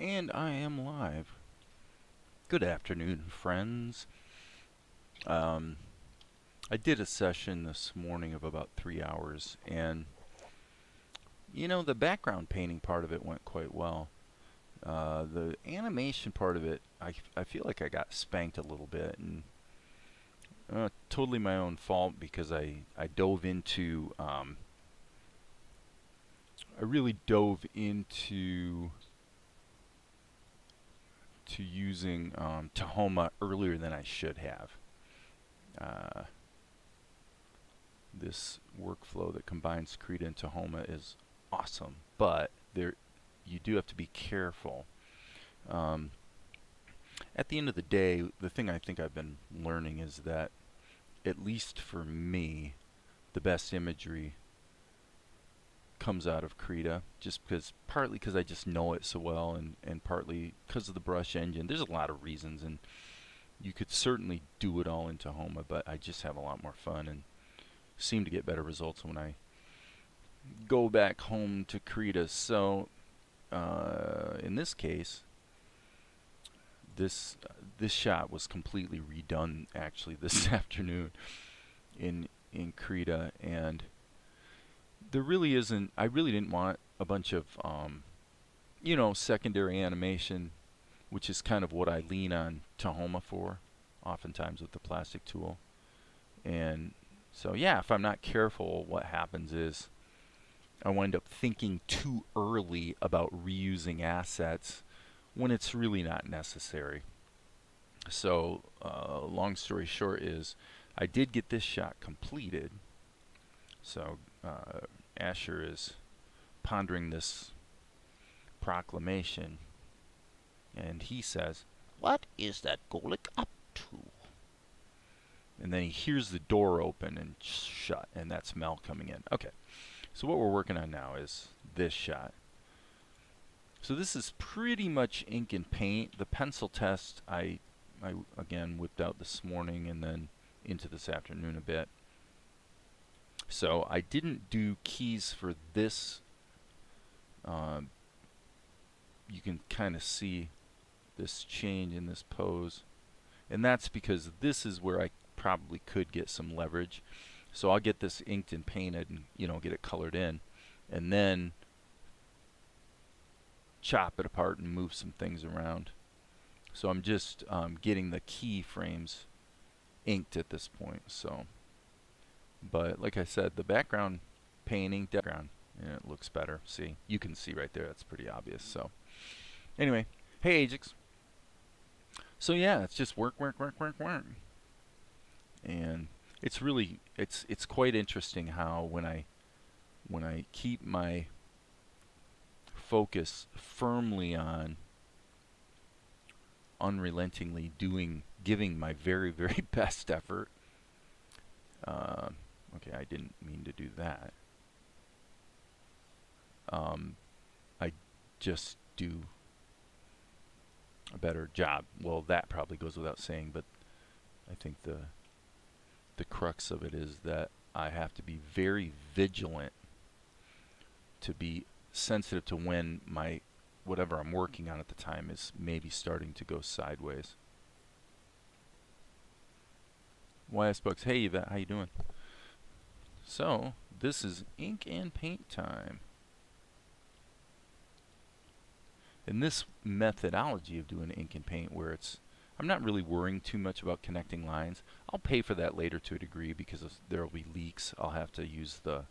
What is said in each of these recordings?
And I am live. Good afternoon, friends. I did a session this morning of about 3 hours, and the background painting part of it went quite well. The animation part of it, I feel like I got spanked a little bit, and totally my own fault because I dove into, I really dove into using Tahoma earlier than I should have. This workflow that combines Krita and Tahoma is awesome, but you do have to be careful. At the end of the day, the thing I think I've been learning is that, at least for me, the best imagery comes out of Krita, just partly because I just know it so well, and partly because of the brush engine. There's a lot of reasons, and you could certainly do it all in Tahoma, but I just have a lot more fun and seem to get better results when I go back home to Krita. So in this case, this shot was completely redone actually this afternoon in Krita, and there really isn't. I really didn't want a bunch of secondary animation, which is kind of what I lean on Tahoma for, oftentimes with the plastic tool. And so yeah, if I'm not careful, what happens is I wind up thinking too early about reusing assets when it's really not necessary. So long story short is I did get this shot completed. So Asher is pondering this proclamation, and he says, "What is that Golik up to?" And then he hears the door open and shut, and that's Mel coming in. Okay, so what we're working on now is this shot. So this is pretty much ink and paint. The pencil test I again whipped out this morning and then into this afternoon a bit. So I didn't do keys for this. You can kind of see this change in this pose, and that's because this is where I probably could get some leverage. So I'll get this inked and painted and get it colored in, and then chop it apart and move some things around. So I'm just getting the key frames inked at this point. So, but like I said, the background painting, background, it looks better. See, you can see right there. That's pretty obvious. So anyway, hey Ajax. So yeah, it's just work. And it's really, it's quite interesting how when I keep my focus firmly on unrelentingly giving my very, very best effort. Okay, I didn't mean to do that. I just do a better job. Well, that probably goes without saying, but I think the crux of it is that I have to be very vigilant to be sensitive to when my whatever I'm working on at the time is maybe starting to go sideways. YS Bucks, hey Yvette, how you doing? So this is ink and paint time. And this methodology of doing ink and paint where I'm not really worrying too much about connecting lines. I'll pay for that later to a degree because there will be leaks. I'll have to use the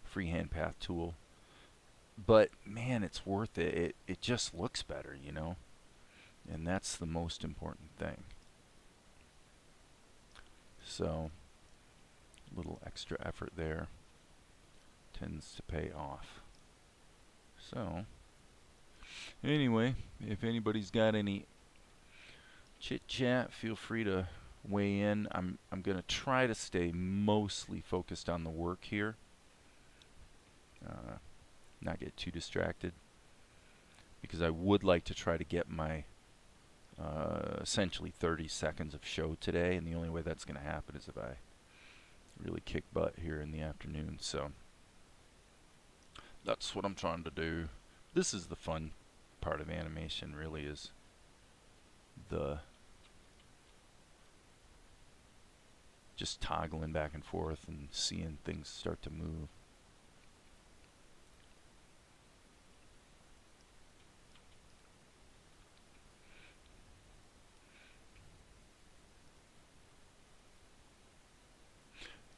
freehand path tool. But man, it's worth it. It just looks better, and that's the most important thing. So a little extra effort there tends to pay off. So anyway, if anybody's got any chit chat, feel free to weigh in. I'm gonna try to stay mostly focused on the work here. Not get too distracted, because I would like to try to get my essentially 30 seconds of show today, and the only way that's going to happen is if I really kick butt here in the afternoon. So that's what I'm trying to do. This is the fun part of animation really is the just toggling back and forth and seeing things start to move.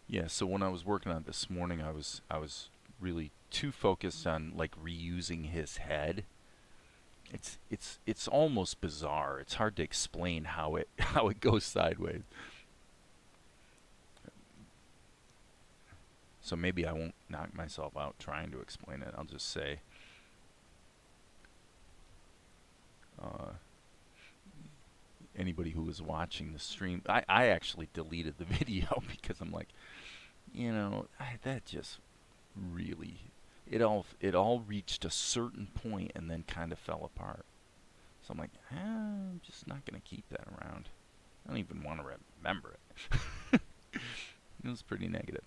Yeah, so when I was working on it this morning, I was really too focused on like reusing his head. It's almost bizarre. It's hard to explain how it how it goes sideways. So maybe I won't knock myself out trying to explain it. I'll just say anybody who was watching the stream, I actually deleted the video because I'm like, you know, that just really, it all reached a certain point and then kind of fell apart. So I'm like, I'm just not going to keep that around. I don't even want to remember it. It was pretty negative.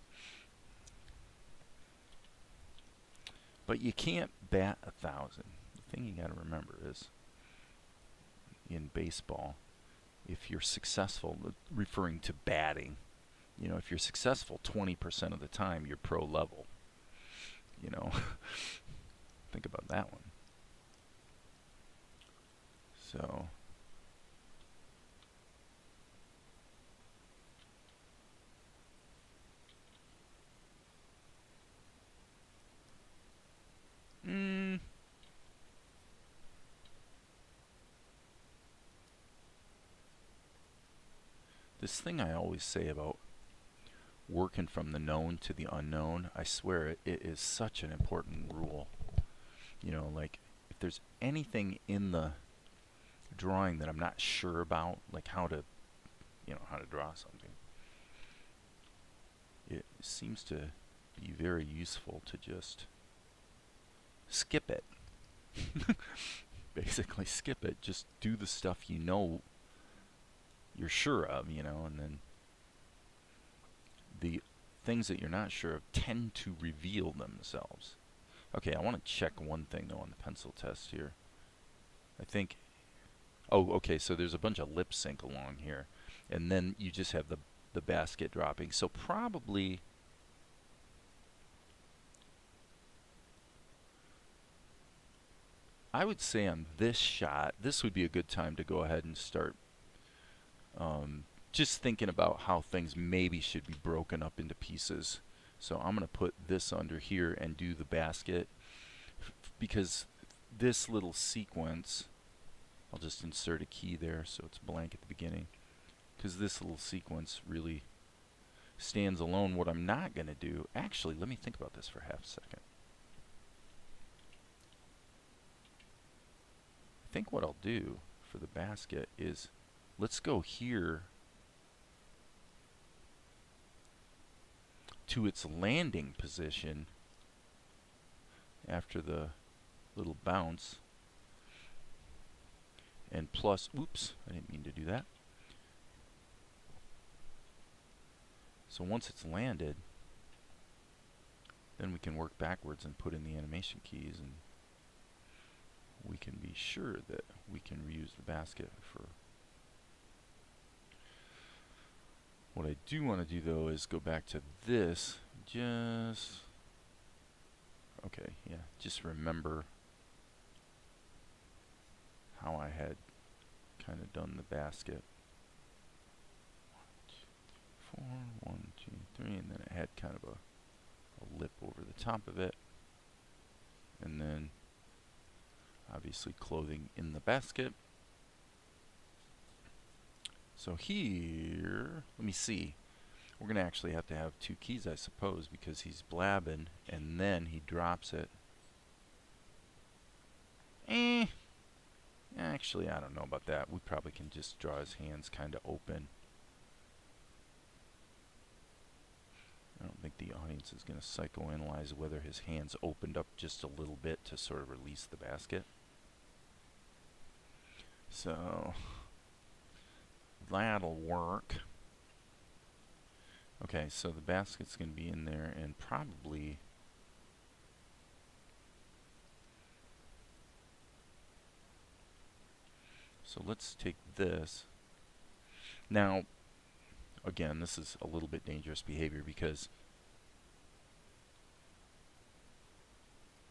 But you can't bat 1,000. The thing you got to remember is, in baseball, if you're successful, referring to batting, you know, if you're successful 20% of the time, you're pro level. You know, think about that one. So, this thing I always say about working from the known to the unknown, I swear it is such an important rule. You know, like if there's anything in the drawing that I'm not sure about, like how to, you know, how to draw something, it seems to be very useful to just skip it. Basically skip it. Just do the stuff you know you're sure of, you know, and then the things that you're not sure of tend to reveal themselves. Okay, I want to check one thing though on the pencil test here. I think, oh, okay, so there's a bunch of lip sync along here, and then you just have the basket dropping. So probably, I would say on this shot, this would be a good time to go ahead and start just thinking about how things maybe should be broken up into pieces. So I'm going to put this under here and do the basket, because this little sequence, I'll just insert a key there so it's blank at the beginning, because this little sequence really stands alone. What I'm not going to do, actually, let me think about this for half a second. I think what I'll do for the basket is, let's go here to its landing position after the little bounce, and plus, oops, I didn't mean to do that. So once it's landed, then we can work backwards and put in the animation keys, and we can be sure that we can reuse the basket for. What I do want to do though is go back to this, just, okay, yeah, just remember how I had kind of done the basket. 1, 2, 3, and then it had kind of a lip over the top of it, and then obviously clothing in the basket. So here, let me see. We're going to actually have to have 2 keys, I suppose, because he's blabbing and then he drops it. Actually, I don't know about that. We probably can just draw his hands kind of open. I don't think the audience is going to psychoanalyze whether his hands opened up just a little bit to sort of release the basket. So that'll work. Okay, so the basket's going to be in there, and probably So let's take this. Now, again, this is a little bit dangerous behavior because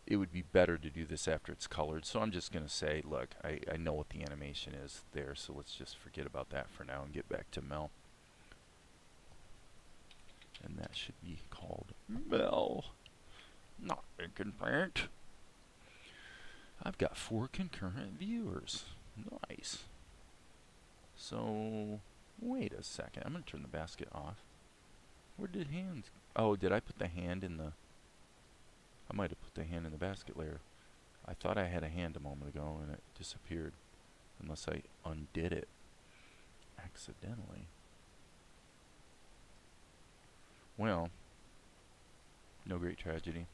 it would be better to do this after it's colored. So I'm just going to say, look, I know what the animation is there, so let's just forget about that for now and get back to Mel. And that should be called Mel, not ink and paint. I've got 4 concurrent viewers. Nice. So, wait a second. I'm going to turn the basket off. Where did hands? Oh, did I put the hand in the... I might have put the hand in the basket layer. I thought I had a hand a moment ago and it disappeared. Unless I undid it accidentally. Well, no great tragedy.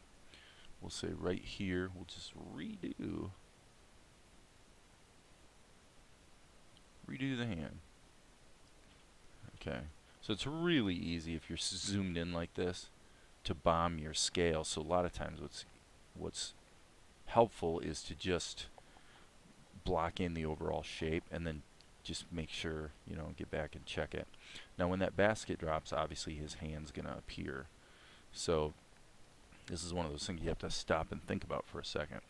We'll say right here, we'll just redo the hand. Okay, so it's really easy if you're zoomed in like this to bomb your scale. So a lot of times what's helpful is to just block in the overall shape and then just make sure, you know, get back and check it. Now when that basket drops, obviously his hand's gonna appear. So this is one of those things you have to stop and think about for a second.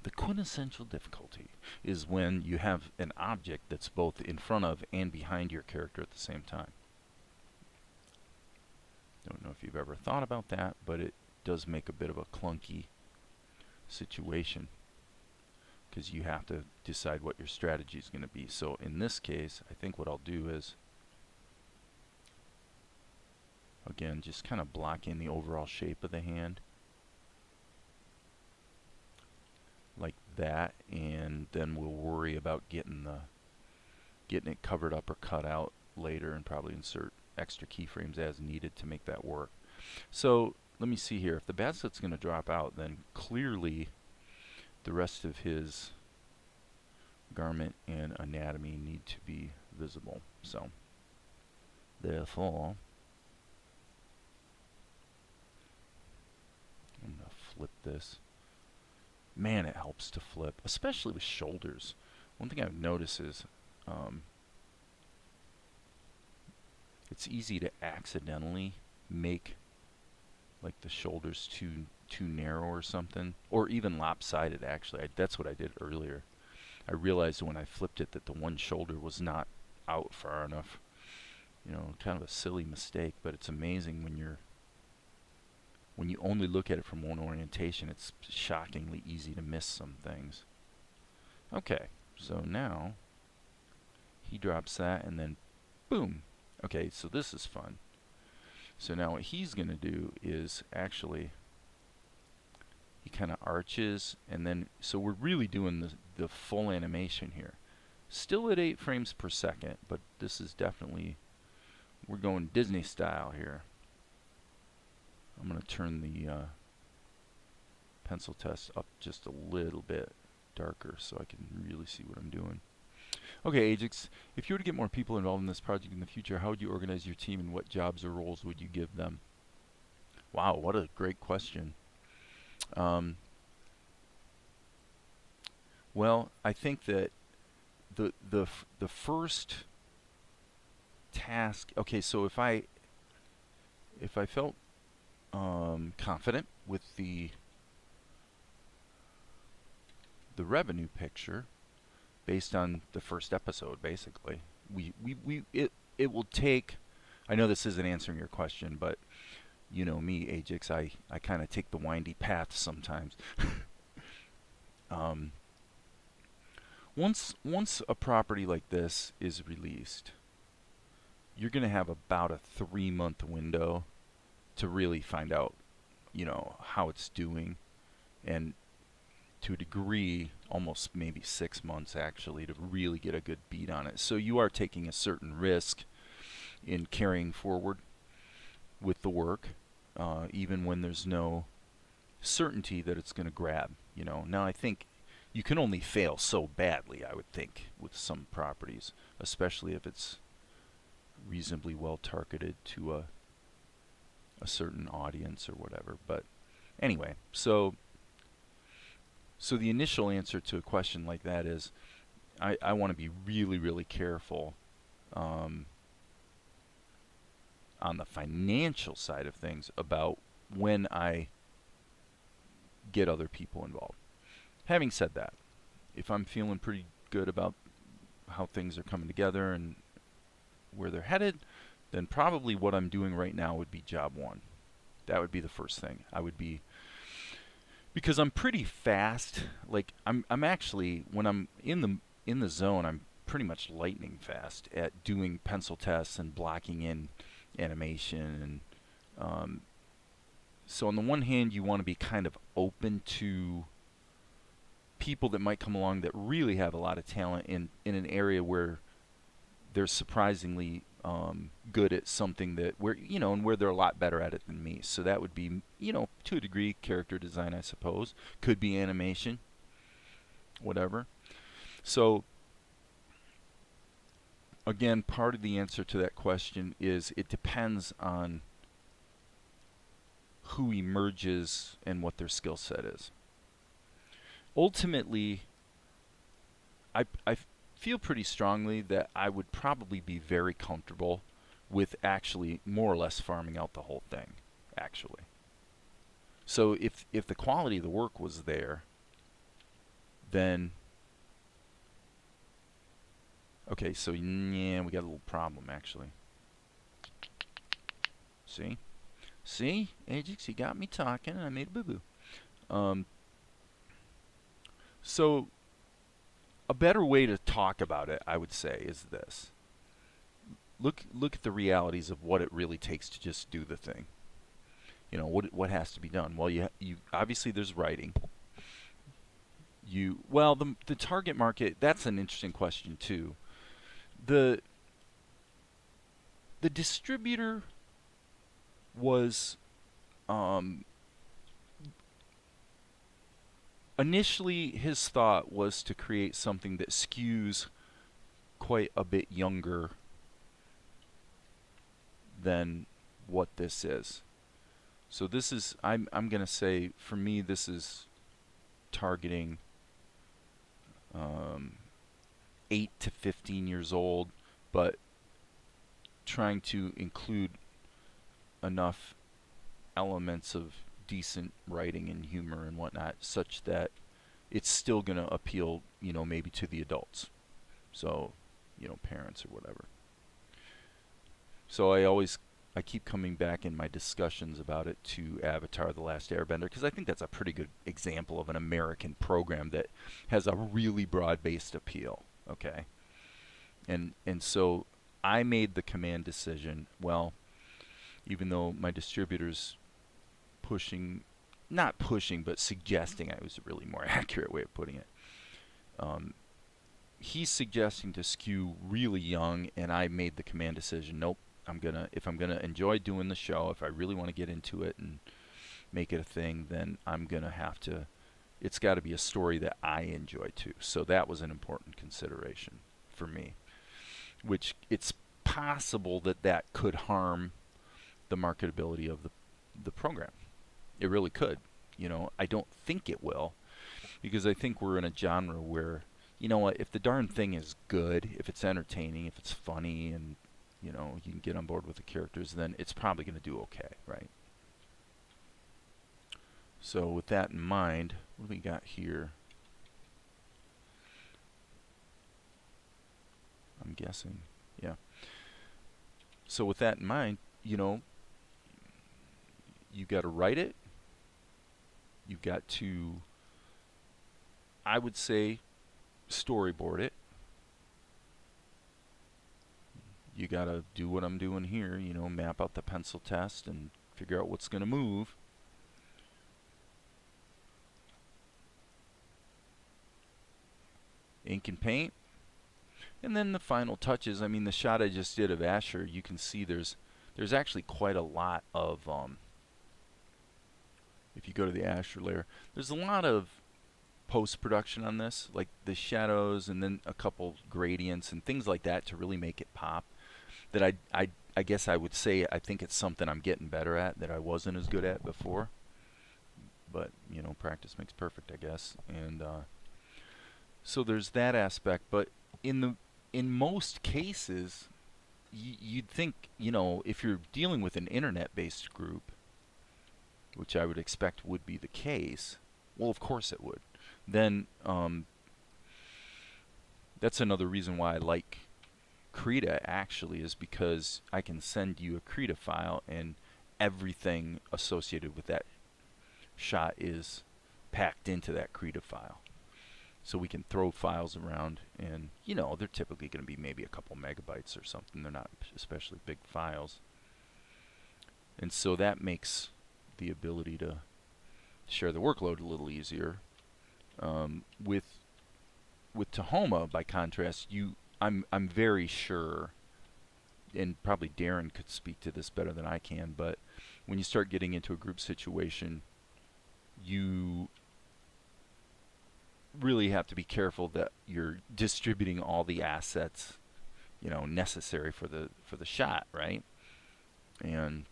The quintessential difficulty is when you have an object that's both in front of and behind your character at the same time. Don't know if you've ever thought about that, but it does make a bit of a clunky situation because you have to decide what your strategy is going to be. So in this case, I think what I'll do is, again, just kind of block in the overall shape of the hand like that, and then we'll worry about getting it covered up or cut out later, and probably insert extra keyframes as needed to make that work. So let me see here. If the basket's going to drop out, then clearly the rest of his garment and anatomy need to be visible. So therefore, I'm going to flip this. Man, it helps to flip, especially with shoulders. One thing I've noticed is it's easy to accidentally make like the shoulders too narrow or something, or even lopsided. Actually, that's what I did earlier. I realized when I flipped it that the one shoulder was not out far enough. You know, kind of a silly mistake, but it's amazing when you only look at it from one orientation, it's shockingly easy to miss some things. Okay, so now he drops that and then boom. Okay, so this is fun. So now what he's going to do is actually, he kind of arches, and then, so we're really doing the full animation here. Still at 8 frames per second, but this is definitely, we're going Disney style here. I'm going to turn the pencil test up just a little bit darker so I can really see what I'm doing. Okay, Ajax, if you were to get more people involved in this project in the future, how would you organize your team and what jobs or roles would you give them? Wow, what a great question. Well, I think that the first task, okay, so if I felt confident with the revenue picture based on the first episode, basically, it will take, I know this isn't answering your question, but you know me, Ajax, I kind of take the windy path sometimes. Once a property like this is released, you're going to have about a 3-month window to really find out, you know, how it's doing, and to a degree, almost maybe 6 months actually, to really get a good beat on it. So you are taking a certain risk in carrying forward with the work, even when there's no certainty that it's going to grab, you know. Now I think you can only fail so badly, I would think, with some properties, especially if it's reasonably well targeted to a certain audience or whatever. But anyway, so the initial answer to a question like that is, I want to be really, really careful um, on the financial side of things about when I get other people involved. Having said that, if I'm feeling pretty good about how things are coming together and where they're headed, then probably what I'm doing right now would be job one. That would be the first thing. I would be, because I'm pretty fast. Like I'm actually, when I'm in the zone, I'm pretty much lightning fast at doing pencil tests and blocking in animation. And so on the one hand, you want to be kind of open to people that might come along that really have a lot of talent in an area where they're surprisingly good at something that where and where they're a lot better at it than me. So that would be to a degree character design, I suppose. Could be animation, whatever. So again, part of the answer to that question is it depends on who emerges and what their skill set is. Ultimately, I feel pretty strongly that I would probably be very comfortable with actually more or less farming out the whole thing, actually. So if the quality of the work was there, then okay, so yeah, we got a little problem actually. See, Ajax, you got me talking and I made a boo-boo. So a better way to talk about it, I would say, is this. Look at the realities of what it really takes to just do the thing. What has to be done? Well, you obviously there's writing. The target market, that's an interesting question too. The distributor was initially his thought was to create something that skews quite a bit younger than what this is. So this is, I'm going to say, for me, this is targeting 8 to 15 years old, but trying to include enough elements of decent writing and humor and whatnot such that it's still going to appeal, maybe to the adults. So, parents or whatever. So I keep coming back in my discussions about it to Avatar: The Last Airbender because I think that's a pretty good example of an American program that has a really broad-based appeal, okay? And so I made the command decision, well, even though my distributor's not pushing, but suggesting, it was a really more accurate way of putting it. He's suggesting to skew really young, and I made the command decision, nope, if I'm gonna enjoy doing the show, if I really want to get into it and make it a thing, then I'm gonna have to, it's got to be a story that I enjoy too. So that was an important consideration for me, which it's possible that could harm the marketability of the program. It really could. I don't think it will, because I think we're in a genre where, if the darn thing is good, if it's entertaining, if it's funny, and you can get on board with the characters, then it's probably going to do okay, right? So with that in mind, what do we got here? I'm guessing, yeah. So with that in mind, you got to write it. You've got to, I would say, storyboard it. You got to do what I'm doing here, map out the pencil test and figure out what's going to move. Ink and paint. And then the final touches, the shot I just did of Asher, you can see there's actually quite a lot of, if you go to the Asher layer, there's a lot of post-production on this, like the shadows and then a couple gradients and things like that to really make it pop. That I guess I would say I think it's something I'm getting better at that I wasn't as good at before. But practice makes perfect, I guess. And So there's that aspect, but in most cases, you'd think, if you're dealing with an internet-based group, which I would expect would be the case, well, of course it would. Then that's another reason why I like Krita, actually, is because I can send you a Krita file and everything associated with that shot is packed into that Krita file. So we can throw files around, and they're typically going to be maybe a couple megabytes or something. They're not especially big files. And so that makes the ability to share the workload a little easier. With Tahoma, by contrast, I'm very sure, and probably Darren could speak to this better than I can, but when you start getting into a group situation, you really have to be careful that you're distributing all the assets, necessary for the shot, right? And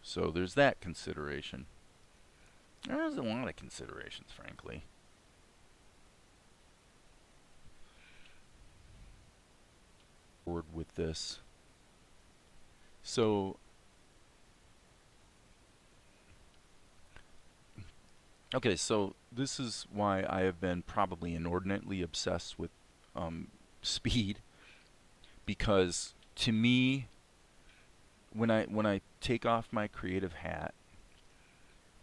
so there's that consideration. There's a lot of considerations, frankly. Forward with this. So okay, so this is why I have been probably inordinately obsessed with speed, because to me, when I take off my creative hat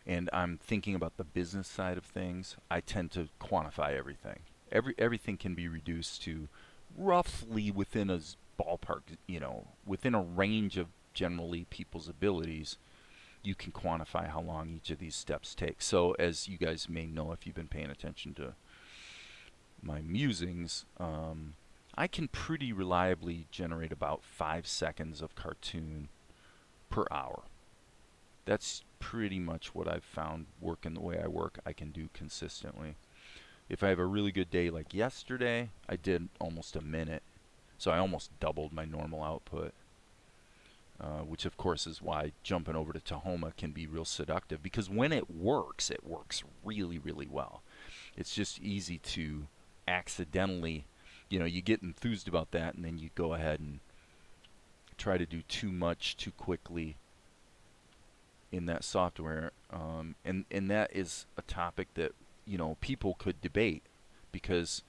and I'm thinking about the business side of things, I tend to quantify everything. Everything can be reduced to roughly within a ballpark, within a range of generally people's abilities. You can quantify how long each of these steps take. So as you guys may know if you've been paying attention to my musings, I can pretty reliably generate about 5 seconds of cartoon per hour. That's pretty much what I've found working the way I work I can do consistently. If I have a really good day like yesterday, I did almost a minute. So I almost doubled my normal output. Which of course is why jumping over to Tahoma can be real seductive, because when it works really, really well. It's just easy to accidentally, you get enthused about that and then you go ahead and try to do too much too quickly in that software. And that is a topic that, people could debate, because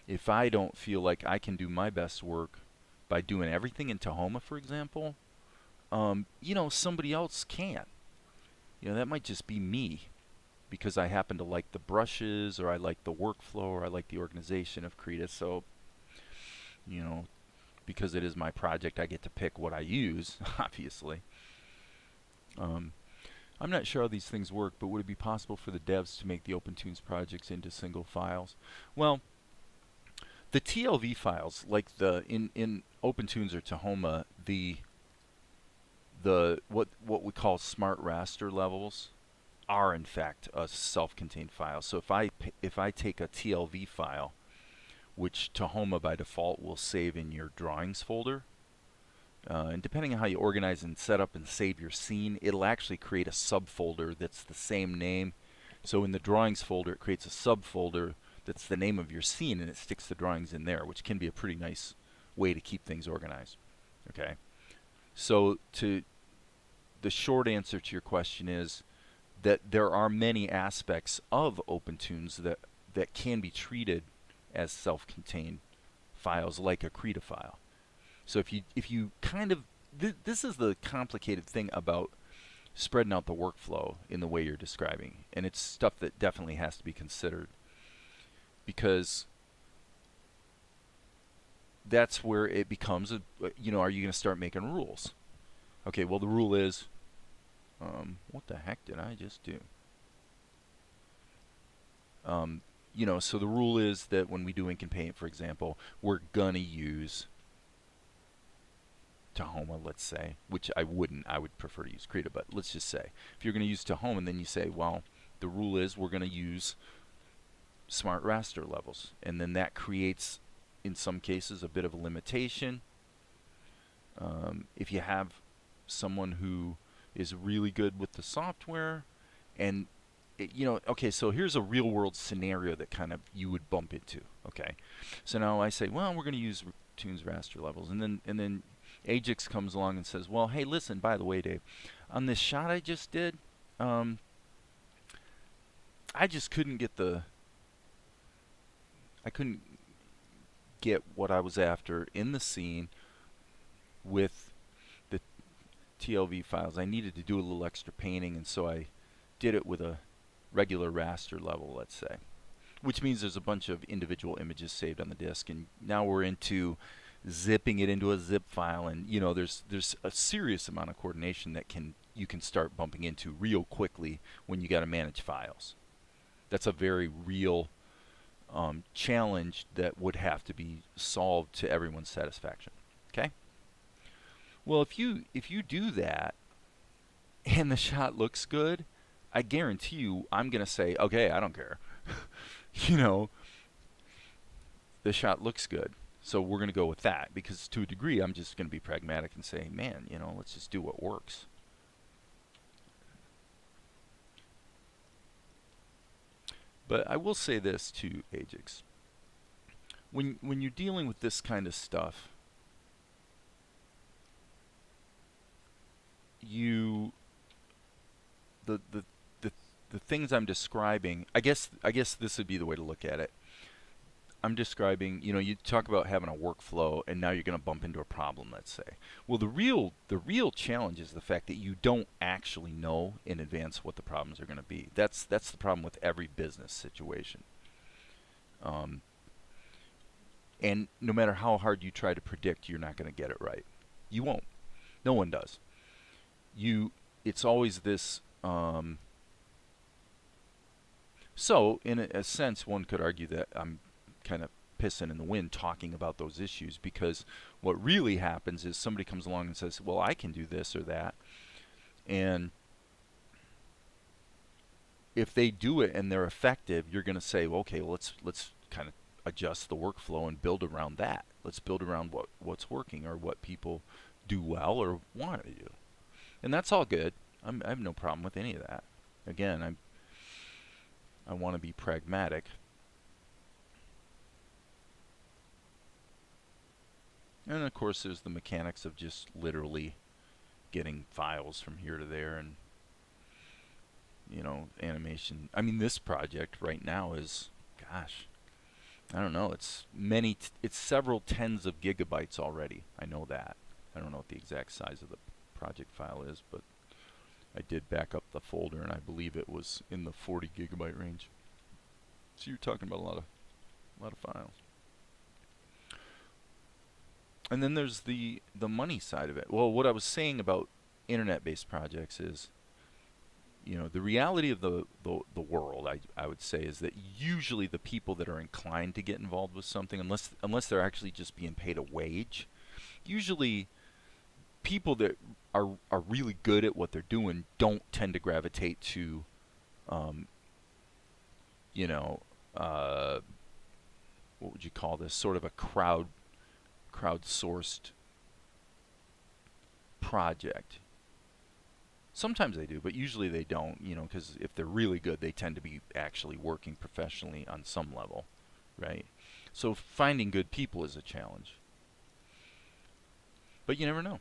if I don't feel like I can do my best work by doing everything in Tahoma, for example, somebody else can. That might just be me, because I happen to like the brushes, or I like the workflow, or I like the organization of Krita. So, because it is my project, I get to pick what I use, obviously. I'm not sure how these things work, but would it be possible for the devs to make the OpenToonz projects into single files? Well, the TLV files, like in OpenToonz or Tahoma, the what we call smart raster levels are in fact a self-contained file. So if I take a TLV file, which Tahoma by default will save in your drawings folder, and depending on how you organize and set up and save your scene, it'll actually create a subfolder that's the same name. So in the drawings folder, it creates a subfolder that's the name of your scene, and it sticks the drawings in there, which can be a pretty nice way to keep things organized. Okay, so the short answer to your question is that there are many aspects of OpenToonz that can be treated as self-contained files, like a Krita file. So if you kind of this is the complicated thing about spreading out the workflow in the way you're describing, and it's stuff that definitely has to be considered, because that's where it becomes are you going to start making rules? Okay, well, the rule is, what the heck did I just do? So the rule is that when we do ink and paint, for example, we're gonna use Tahoma, let's say, which I wouldn't. I would prefer to use Krita, but let's just say if you're going to use Tahoma, and then you say, well, the rule is we're going to use smart raster levels, and then that creates, in some cases, a bit of a limitation. If you have someone who is really good with the software, and okay, so here's a real world scenario that kind of you would bump into. Okay, so now I say, well, we're going to use Toonz raster levels, and then Ajax comes along and says, well, hey, listen, by the way, Dave, on this shot I just did, um, I just couldn't get I couldn't get what I was after in the scene with the TLV files. I needed to do a little extra painting, and so I did it with a regular raster level, let's say. Which means there's a bunch of individual images saved on the disk, and now we're into zipping it into a zip file, and there's a serious amount of coordination that you can start bumping into real quickly when you got to manage files. That's a very real challenge that would have to be solved to everyone's satisfaction. Okay? Well, if you do that and the shot looks good, I guarantee you I'm going to say, okay, I don't care. The shot looks good. So we're going to go with that, because to a degree I'm just going to be pragmatic and say, man, let's just do what works. But I will say this to Ajax. When you're dealing with this kind of stuff, the things I'm describing, I guess this would be the way to look at it. I'm describing, you talk about having a workflow, and now you're going to bump into a problem, let's say. Well, the real challenge is the fact that you don't actually know in advance what the problems are going to be. That's the problem with every business situation. And no matter how hard you try to predict, you're not going to get it right. You won't. No one does. It's always this. So, in a sense, one could argue that I'm kind of pissing in the wind talking about those issues, because what really happens is somebody comes along and says, well, I can do this or that, and if they do it and they're effective, you're going to say, well, okay, well, let's kind of adjust the workflow and build around that. Let's build around what's working, or what people do well or want to do, and that's all good. I have no problem with any of that. Again, I want to be pragmatic. And of course there's the mechanics of just literally getting files from here to there, and animation. I mean, this project right now is, gosh, I don't know, it's several tens of gigabytes already. I know that. I don't know what the exact size of the project file is, but I did back up the folder, and I believe it was in the 40 gigabyte range. So you're talking about a lot of files. And then there's the money side of it. Well, what I was saying about internet-based projects is, the reality of the world, I would say, is that usually the people that are inclined to get involved with something, unless they're actually just being paid a wage, usually people that are really good at what they're doing don't tend to gravitate to, what would you call this? Sort of a crowdsourced project. Sometimes they do, but usually they don't, because if they're really good, they tend to be actually working professionally on some level, right? So finding good people is a challenge. But you never know,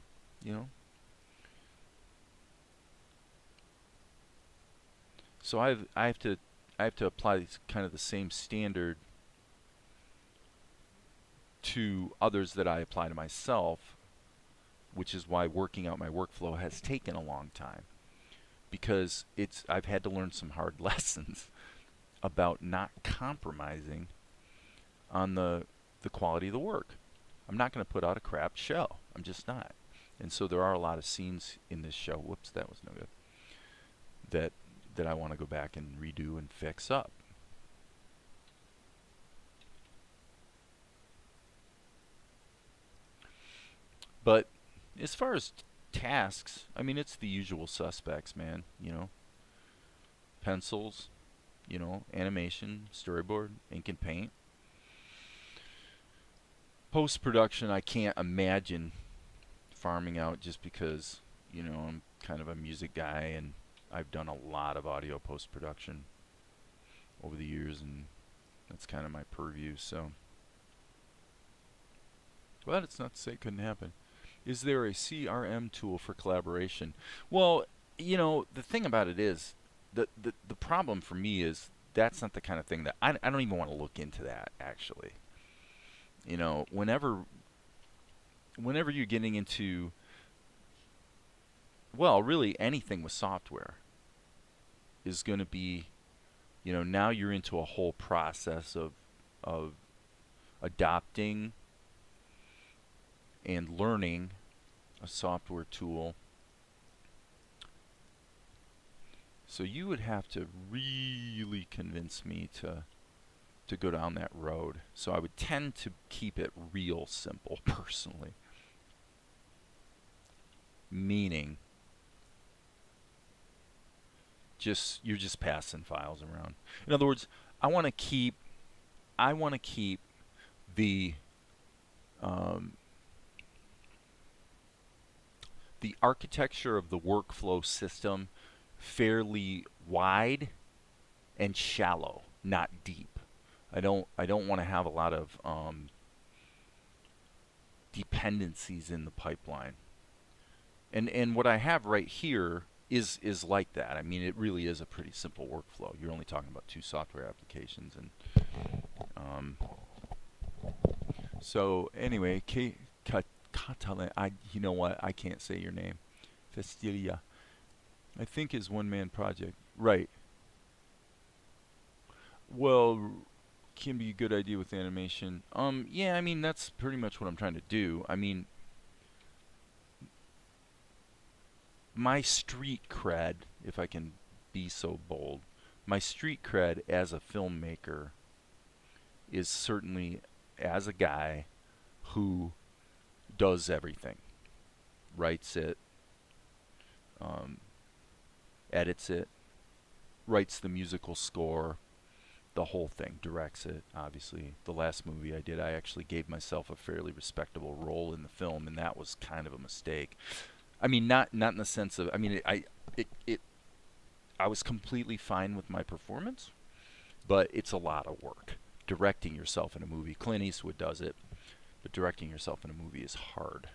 So I have to apply kind of the same standard to others that I apply to myself, which is why working out my workflow has taken a long time, because I've had to learn some hard lessons about not compromising on the quality of the work. I'm not going to put out a crap show. I'm just not. And so there are a lot of scenes in this show, whoops, that was no good, that I want to go back and redo and fix up. But as far as tasks, I mean, it's the usual suspects, man. Pencils, animation, storyboard, ink and paint. Post-production, I can't imagine farming out, just because, I'm kind of a music guy, and I've done a lot of audio post-production over the years, and that's kind of my purview. So, but it's not to say it couldn't happen. Is there a CRM tool for collaboration? Well, you know, the thing about it is, the problem for me is that's not the kind of thing that I don't even want to look into that, actually. You know, whenever you're getting into, well, really anything with software is going to be, you know, now you're into a whole process of adopting and learning a software tool. So you would have to really convince me to go down that road. So I would tend to keep it real simple, personally. Meaning, you're just passing files around. In other words, I want to keep the the architecture of the workflow system fairly wide and shallow, not deep. I don't want to have a lot of dependencies in the pipeline. And what I have right here is like that. I mean, it really is a pretty simple workflow. You're only talking about 2 software applications, and so anyway, you know what? I can't say your name. Festilia, I think, is one-man project, right? Well, can be a good idea with animation. Yeah, I mean, that's pretty much what I'm trying to do. I mean, my street cred, if I can be so bold, my street cred as a filmmaker is certainly as a guy who does everything. Writes it, edits it, writes the musical score, the whole thing, directs it, obviously. The last movie I did, I actually gave myself a fairly respectable role in the film, and that was kind of a mistake. I mean, not in the sense of, I mean, I was completely fine with my performance, but it's a lot of work. Directing yourself in a movie, Clint Eastwood does it, but directing yourself in a movie is hard.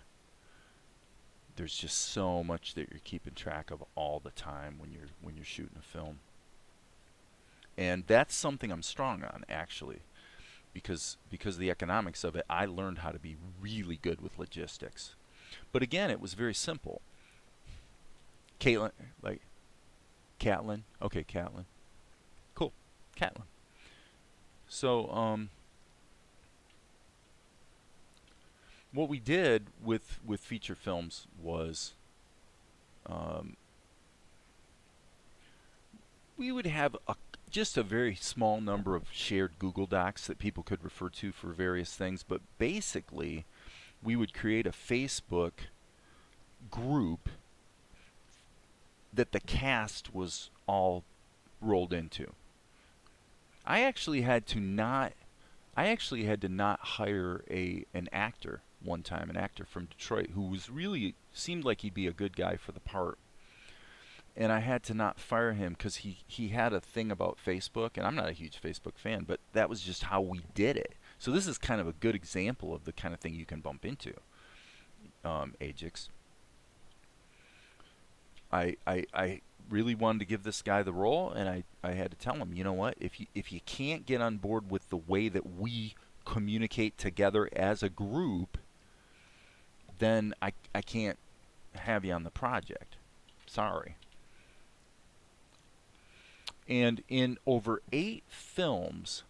There's just so much that you're keeping track of all the time when you're shooting a film. And that's something I'm strong on, actually, because of the economics of it. I learned how to be really good with logistics. But again, it was very simple. Caitlin, like, Catlin. Okay, Catlin. Cool, Catlin. So, what we did with feature films was, we would have just a very small number of shared Google Docs that people could refer to for various things, but basically we would create a Facebook group that the cast was all rolled into. I actually had to not hire an actor one time, an actor from Detroit who was really seemed like he'd be a good guy for the part. And I had to not fire him because he had a thing about Facebook, and I'm not a huge Facebook fan, but that was just how we did it. So this is kind of a good example of the kind of thing you can bump into, Ajax. I really wanted to give this guy the role, and I had to tell him, you know what, if you can't get on board with the way that we communicate together as a group, then I can't have you on the project. Sorry. And in over 8 films,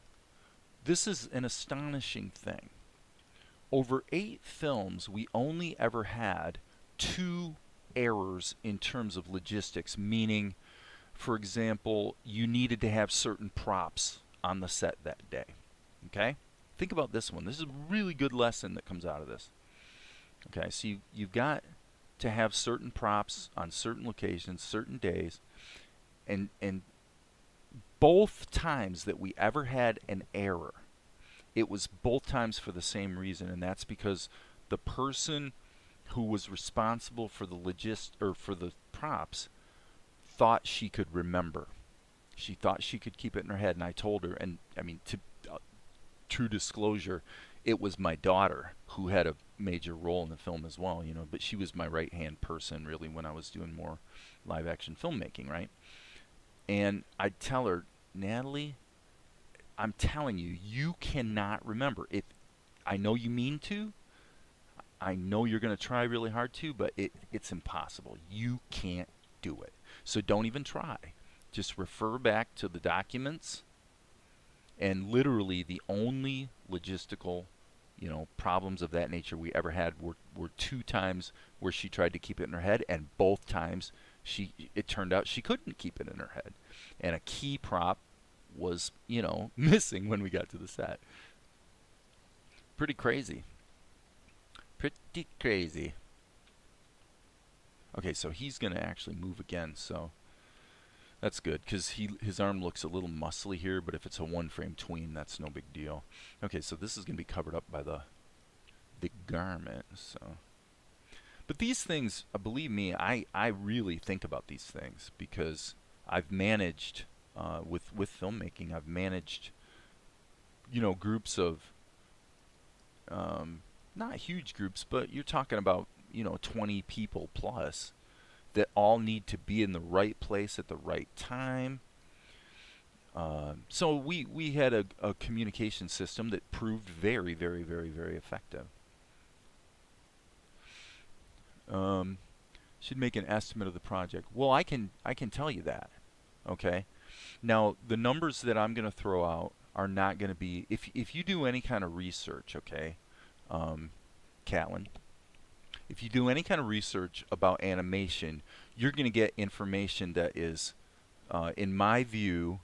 this is an astonishing thing. Over 8 films, we only ever had 2 errors in terms of logistics, meaning, for example, you needed to have certain props on the set that day. Okay? Think about this one. This is a really good lesson that comes out of this. Okay, so you've got to have certain props on certain locations, certain days, and both times that we ever had an error, it was both times for the same reason, and that's because the person who was responsible for the for the props thought she could remember. She thought she could keep it in her head, and I told her, and I mean, true disclosure, it was my daughter who had a major role in the film as well, you know, but she was my right-hand person really when I was doing more live-action filmmaking, right? And I'd tell her, Natalie, I'm telling you, you cannot remember. If I know you mean to, I know you're going to try really hard to, but it's impossible. You can't do it. So don't even try. Just refer back to the documents. And literally the only logistical, you know, problems of that nature we ever had were 2 times where she tried to keep it in her head, and both times it turned out she couldn't keep it in her head. And a key prop was, you know, missing when we got to the set. Pretty crazy. Pretty crazy. Okay, so he's going to actually move again, so that's good, because his arm looks a little muscly here, but if it's a 1-frame tween, that's no big deal. Okay, so this is going to be covered up by the garment. So, but these things, believe me, I really think about these things, because I've managed, with filmmaking, I've managed, you know, groups of, not huge groups, but you're talking about, you know, 20 people plus, that all need to be in the right place at the right time. So we had a communication system that proved very, very, very, very effective. Should make an estimate of the project. Well, I can tell you that. Okay. Now the numbers that I'm going to throw out are not going to be, if you do any kind of research, okay, Catlin, if you do any kind of research about animation, you're going to get information that is, in my view,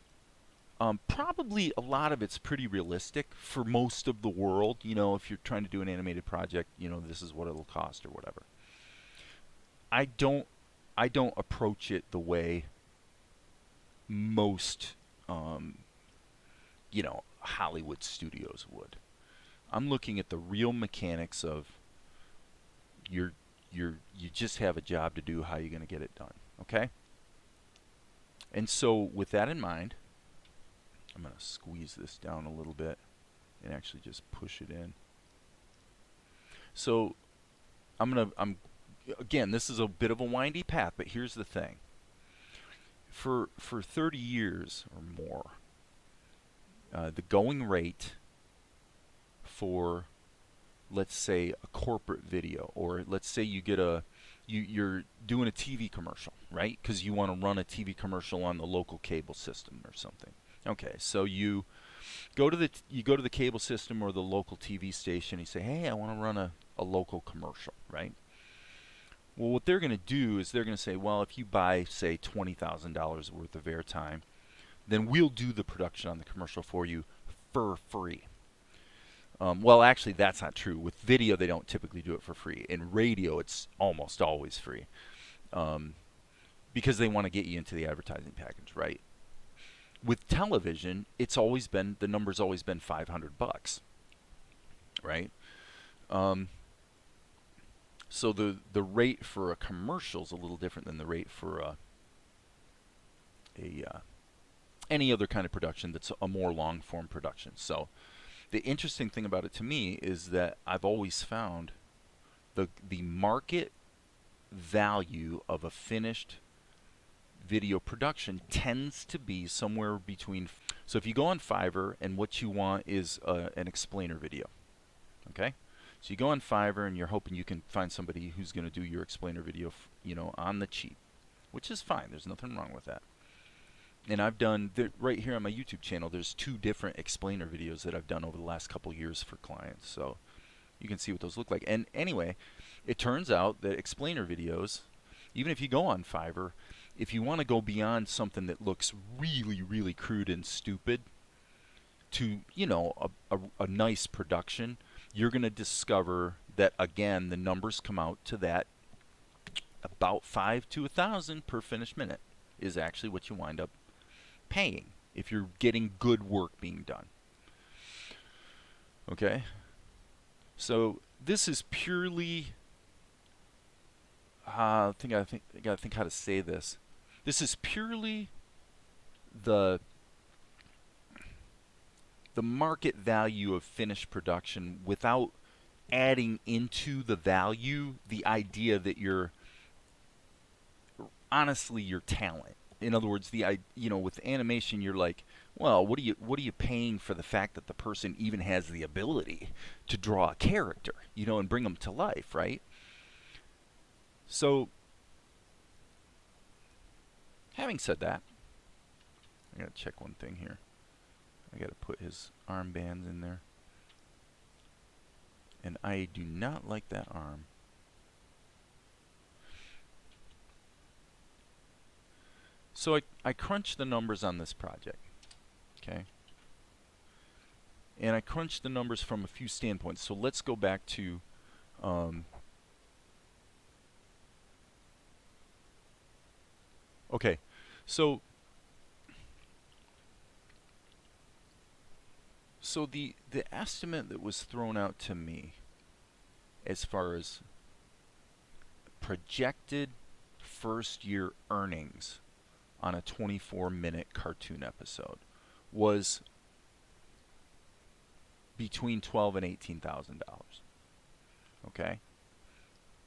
probably a lot of it's pretty realistic for most of the world. You know, if you're trying to do an animated project, you know, this is what it'll cost or whatever. I don't approach it the way most, you know, Hollywood studios would. I'm looking at the real mechanics of you just have a job to do, how you're going to get it done, okay? And so with that in mind, I'm going to squeeze this down a little bit and actually just push it in. So again, this is a bit of a windy path, but here's the thing. For 30 years or more, the going rate for, let's say, a corporate video, or let's say you get you're doing a TV commercial, right? Because you want to run a TV commercial on the local cable system or something. Okay, so you go to the cable system or the local TV station. You say, hey, I want to run a local commercial, right? Well, what they're going to do is they're going to say, well, if you buy, say, $20,000 worth of airtime, then we'll do the production on the commercial for you for free. Well, actually, that's not true. With video, they don't typically do it for free. In radio, it's almost always free, because they want to get you into the advertising package, right? With television, it's always been, the number's always been $500, right? So the rate for a commercial is a little different than the rate for any other kind of production that's a more long form production. So the interesting thing about it to me is that I've always found the market value of a finished video production tends to be somewhere between. So if you go on Fiverr and what you want is an explainer video, okay? So you go on Fiverr and you're hoping you can find somebody who's going to do your explainer video, you know, on the cheap, which is fine. There's nothing wrong with that. And I've done, right here on my YouTube channel, there's 2 different explainer videos that I've done over the last couple years for clients. So you can see what those look like. And anyway, it turns out that explainer videos, even if you go on Fiverr, if you want to go beyond something that looks really, really crude and stupid to, you know, a nice production, you're going to discover that, again, the numbers come out to that about $5 to $1,000 per finished minute is actually what you wind up paying if you're getting good work being done. Okay? So this is purely, I gotta think how to say this. This is purely the market value of finished production without adding into the value the idea that you're honestly your talent. In other words, with animation, you're like, well, what are you paying for the fact that the person even has the ability to draw a character, and bring them to life, right? So, having said that, I gotta check one thing here. I gotta put his armbands in there, and I do not like that arm. So I crunched the numbers on this project, okay? And I crunched the numbers from a few standpoints. So let's go back to okay, so the estimate that was thrown out to me as far as projected first year earnings on a 24-minute cartoon episode was between $12,000 and $18,000. Okay,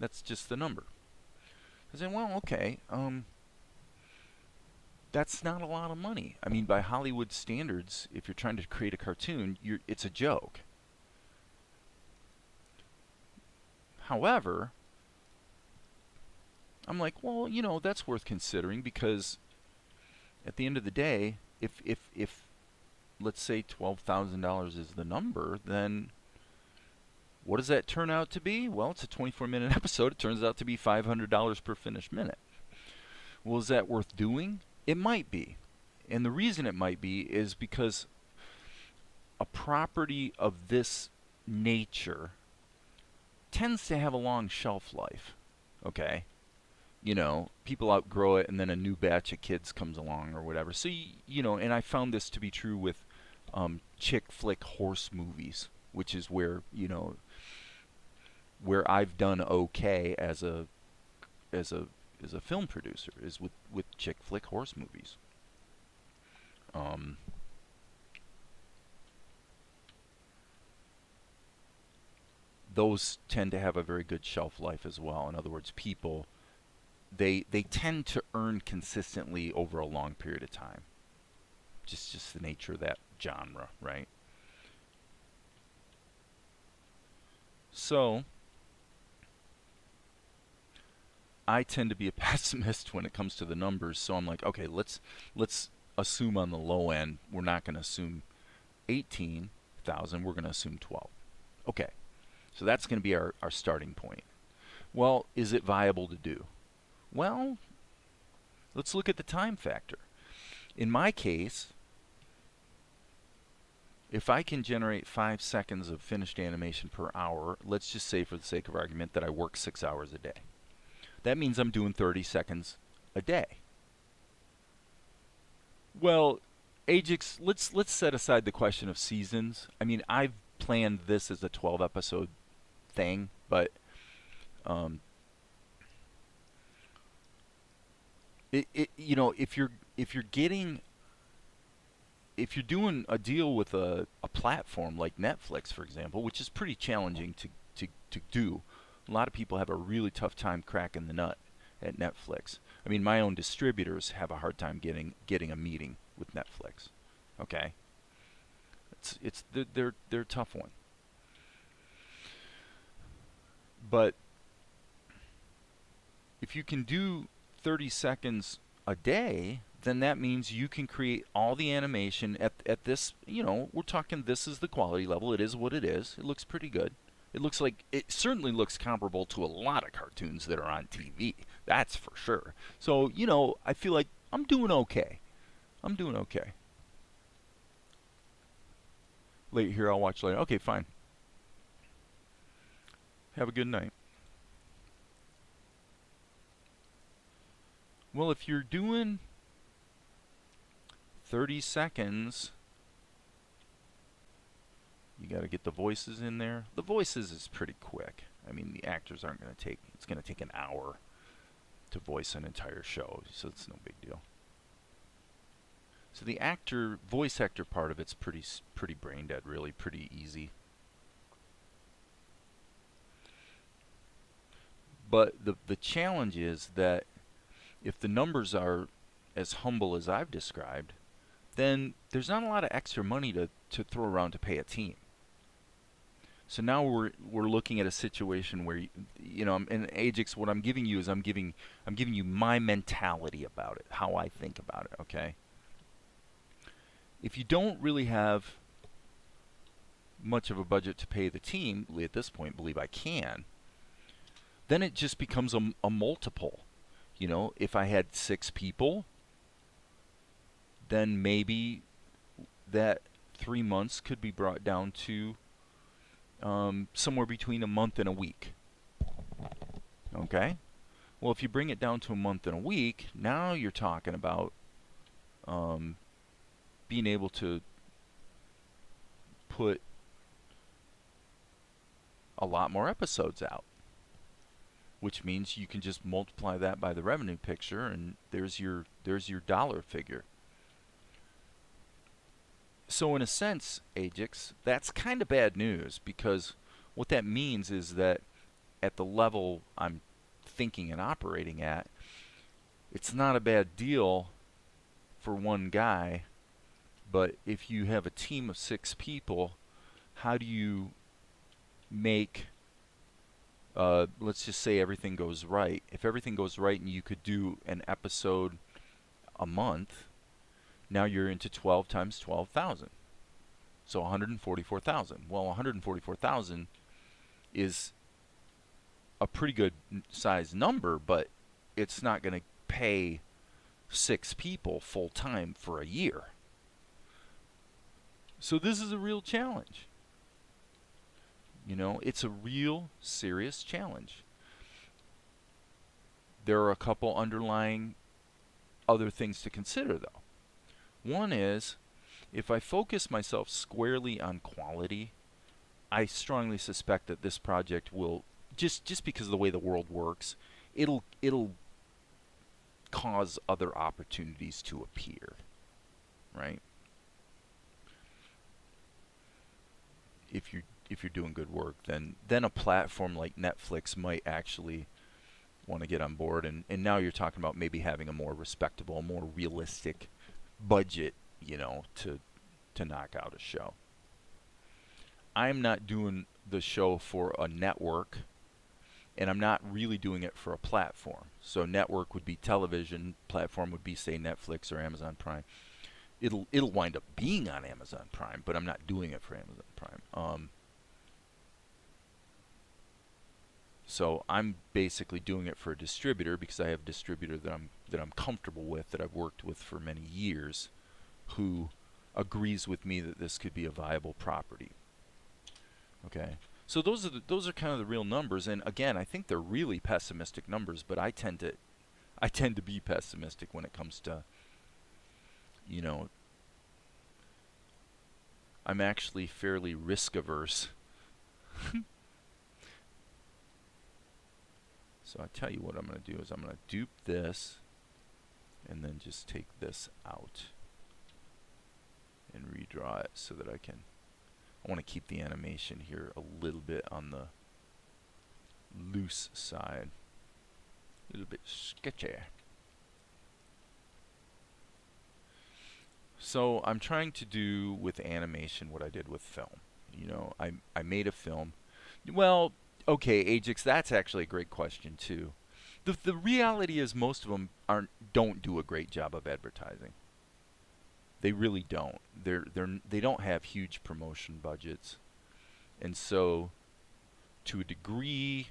that's just the number. I said, well, okay, that's not a lot of money. I mean, by Hollywood standards, if you're trying to create a cartoon, it's a joke. However, I'm like, well, that's worth considering, because at the end of the day, if let's say $12,000 is the number, then what does that turn out to be? Well, it's a 24-minute episode. It turns out to be $500 per finished minute. Well, is that worth doing? It might be. And the reason it might be is because a property of this nature tends to have a long shelf life. Okay? People outgrow it, and then a new batch of kids comes along or whatever. So, and I found this to be true with chick flick horse movies, which is where, where I've done okay as a film producer, is with chick flick horse movies. Those tend to have a very good shelf life as well. In other words, people, they tend to earn consistently over a long period of time. Just the nature of that genre, right? So I tend to be a pessimist when it comes to the numbers, so I'm like, okay, let's assume on the low end, we're not going to assume 18,000, we're going to assume 12. Okay, so that's going to be our starting point. Well, is it viable to do? Well, let's look at the time factor. In my case, if I can generate 5 seconds of finished animation per hour, let's just say for the sake of argument that I work 6 hours a day. That means I'm doing 30 seconds a day. Well, Ajax, let's set aside the question of seasons. I mean, I've planned this as a 12-episode thing, but if you're doing a deal with a platform like Netflix, for example, which is pretty challenging to do. A lot of people have a really tough time cracking the nut at Netflix. I mean, my own distributors have a hard time getting a meeting with Netflix. Okay, they're a tough one. But if you can do 30 seconds a day, then that means you can create all the animation at this, we're talking, this is the quality level. It is what it is. It looks pretty good. It certainly looks comparable to a lot of cartoons that are on TV. That's for sure. So, I feel like I'm doing okay. Late here, I'll watch later. Okay, fine. Have a good night. Well, if you're doing 30 seconds, you got to get the voices in there. The voices is pretty quick. I mean, the actors aren't going to take, it's going to take an hour to voice an entire show, so it's no big deal. So the voice actor part of it's pretty brain dead, really, pretty easy. But the challenge is that if the numbers are as humble as I've described, then there's not a lot of extra money to throw around to pay a team. So now we're looking at a situation where in Ajax, what I'm giving you is I'm giving you my mentality about it, how I think about it. Okay. If you don't really have much of a budget to pay the team, at this point, believe I can, then it just becomes a multiple. If I had 6 people, then maybe that 3 months could be brought down to somewhere between a month and a week. Okay? Well, if you bring it down to a month and a week, now you're talking about being able to put a lot more episodes out, which means you can just multiply that by the revenue picture, and there's your dollar figure. So in a sense, Ajax, that's kind of bad news, because what that means is that at the level I'm thinking and operating at, it's not a bad deal for one guy, but if you have a team of 6 people, how do you make, let's just say everything goes right. If everything goes right and you could do an episode a month, now you're into 12 times 12,000. So 144,000. Well, 144,000 is a pretty good size number, but it's not going to pay 6 people full time for a year. So this is a real challenge. It's a real serious challenge. There are a couple underlying other things to consider, though. One is, if I focus myself squarely on quality, I strongly suspect that this project will, just because of the way the world works, it'll cause other opportunities to appear, right? If you're doing good work, then a platform like Netflix might actually want to get on board, and now you're talking about maybe having a more respectable, more realistic budget, to knock out a show. I'm not doing the show for a network, and I'm not really doing it for a platform. So network would be television, platform would be, say, Netflix or Amazon Prime. It'll wind up being on Amazon Prime, but I'm not doing it for Amazon Prime. So I'm basically doing it for a distributor, because I have a distributor that I'm comfortable with, that I've worked with for many years, who agrees with me that this could be a viable property. Okay, so those are kind of the real numbers, and again, I think they're really pessimistic numbers, but I tend to be pessimistic when it comes to, I'm actually fairly risk averse. So I tell you what I'm going to do is I'm going to dupe this and then just take this out and redraw it so that I want to keep the animation here a little bit on the loose side, a little bit sketchy. So I'm trying to do with animation what I did with film. I made a film. Well, okay, Ajax, that's actually a great question too. The reality is most of them don't do a great job of advertising. They really don't. They don't have huge promotion budgets, and so to a degree,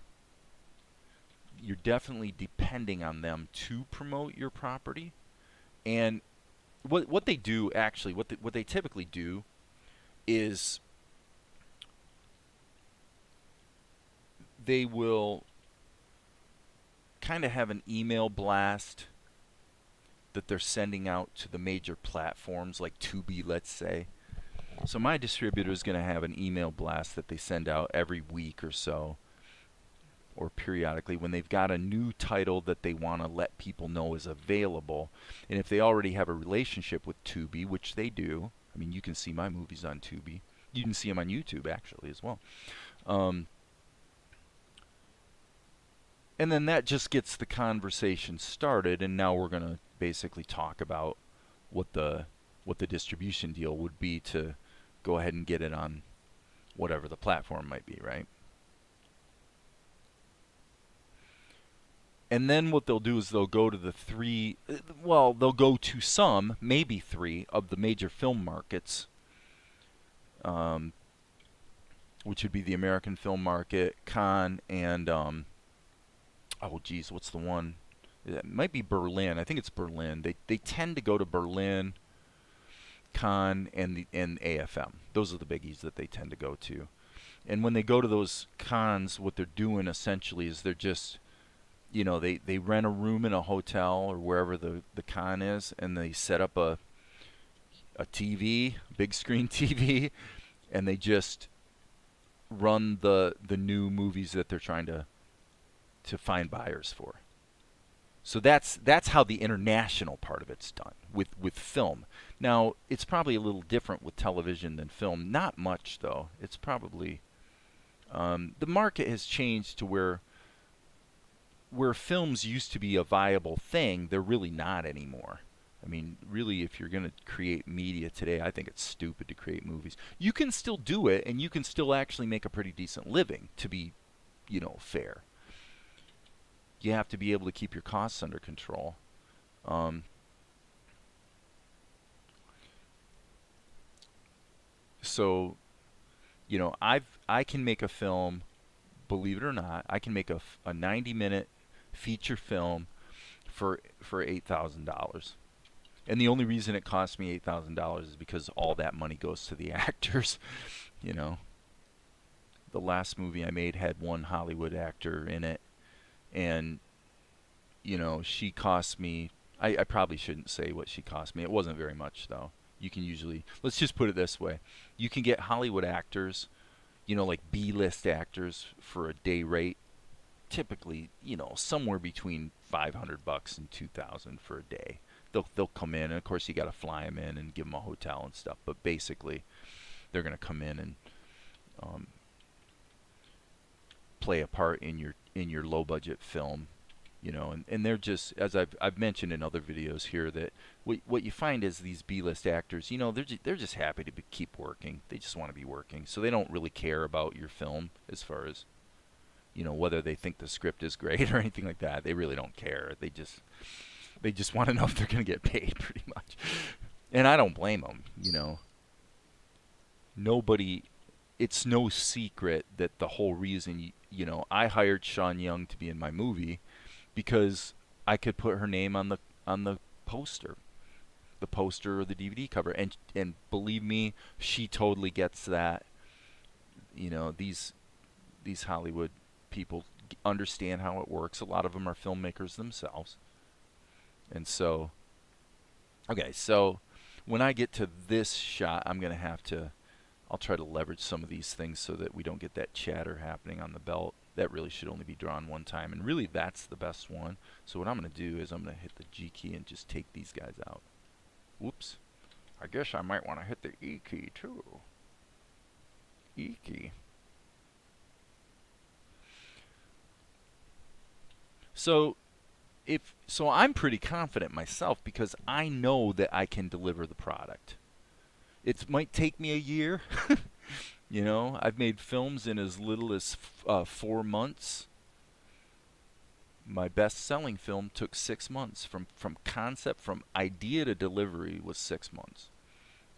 you're definitely depending on them to promote your property. And what they do actually, what they typically do is they will kind of have an email blast that they're sending out to the major platforms, like Tubi, let's say. So my distributor is going to have an email blast that they send out every week or so, or periodically, when they've got a new title that they want to let people know is available. And if they already have a relationship with Tubi, which they do, I mean, you can see my movies on Tubi. You can see them on YouTube, actually, as well. And then that just gets the conversation started, and now we're going to basically talk about what the distribution deal would be to go ahead and get it on whatever the platform might be, right? And then what they'll do is they'll go to the they'll go to some, maybe 3, of the major film markets, which would be the American film market, Cannes, and, oh geez, what's the one? It might be Berlin. I think it's Berlin. They tend to go to Berlin, Cannes, and AFM. Those are the biggies that they tend to go to. And when they go to those cons, what they're doing essentially is they're just, you know, they rent a room in a hotel or wherever the con is, and they set up a TV, big screen TV, and they just run the new movies that they're trying to find buyers for. So that's how the international part of it's done with film. Now, it's probably a little different with television than film. Not much, though. It's probably the market has changed to where films used to be a viable thing, they're really not anymore. I mean, really, if you're going to create media today, I think it's stupid to create movies. You can still do it, and you can still actually make a pretty decent living, to be, you know, fair. You have to be able to keep your costs under control. So, you know, I can make a film, believe it or not, I can make a 90-minute feature film for $8,000. And the only reason it cost me $8,000 is because all that money goes to the actors. You know, the last movie I made had one Hollywood actor in it, and you know, she cost me, I probably shouldn't say what she cost me. It wasn't very much, though. You can usually, let's just put it this way, you can get Hollywood actors, you know, like B-list actors, for a day rate, typically, you know, somewhere between $500 and $2,000 for a day. They'll come in, and of course you got to fly them in and give them a hotel and stuff. But basically, they're going to come in and play a part in your low budget film, you know. And they're just, as I've mentioned in other videos here, that what you find is these B-list actors, you know, they're just happy to keep working. They just want to be working, so they don't really care about your film as far as, you know, whether they think the script is great or anything like that. They really don't care. They just want to know if they're going to get paid, pretty much. And I don't blame them, you know. It's no secret that the whole reason, you know, I hired Sean Young to be in my movie because I could put her name on the poster or the DVD cover, and believe me, she totally gets that. You know, these Hollywood people understand how it works. A lot of them are filmmakers themselves. And so, okay, so when I get to this shot, I'll try to leverage some of these things so that we don't get that chatter happening on the belt. That really should only be drawn one time, and really that's the best one. So what I'm going to do is I'm going to hit the G key and just take these guys out. Whoops. I guess I might want to hit the E key too. E key. So I'm pretty confident myself because I know that I can deliver the product. It might take me a year. You know, I've made films in as little as 4 months. My best-selling film took 6 months. From concept, from idea to delivery was 6 months.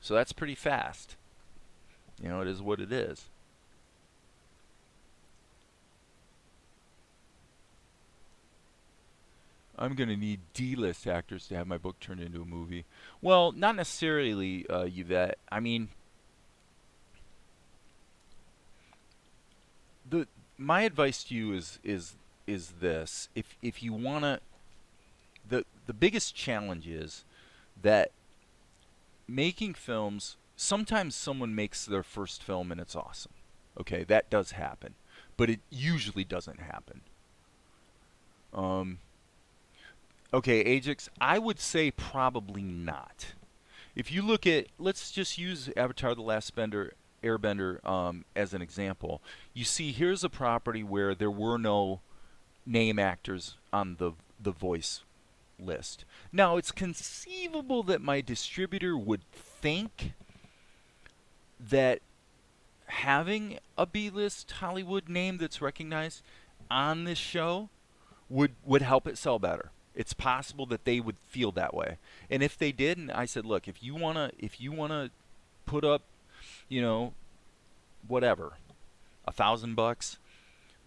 So that's pretty fast. You know, it is what it is. I'm going to need D-list actors to have my book turned into a movie. Well, not necessarily, Yvette. I mean, my advice to you is this: if you wanna, the biggest challenge is that making films. Sometimes someone makes their first film and it's awesome. Okay, that does happen, but it usually doesn't happen. Um, okay, Ajax, I would say probably not. If you look at, let's just use Avatar: The Last Airbender as an example. You see, here's a property where there were no name actors on the voice list. Now, it's conceivable that my distributor would think that having a B-list Hollywood name that's recognized on this show would help it sell better. It's possible that they would feel that way. And if they did, and I said, look, if you wanna put up, you know, whatever, $1,000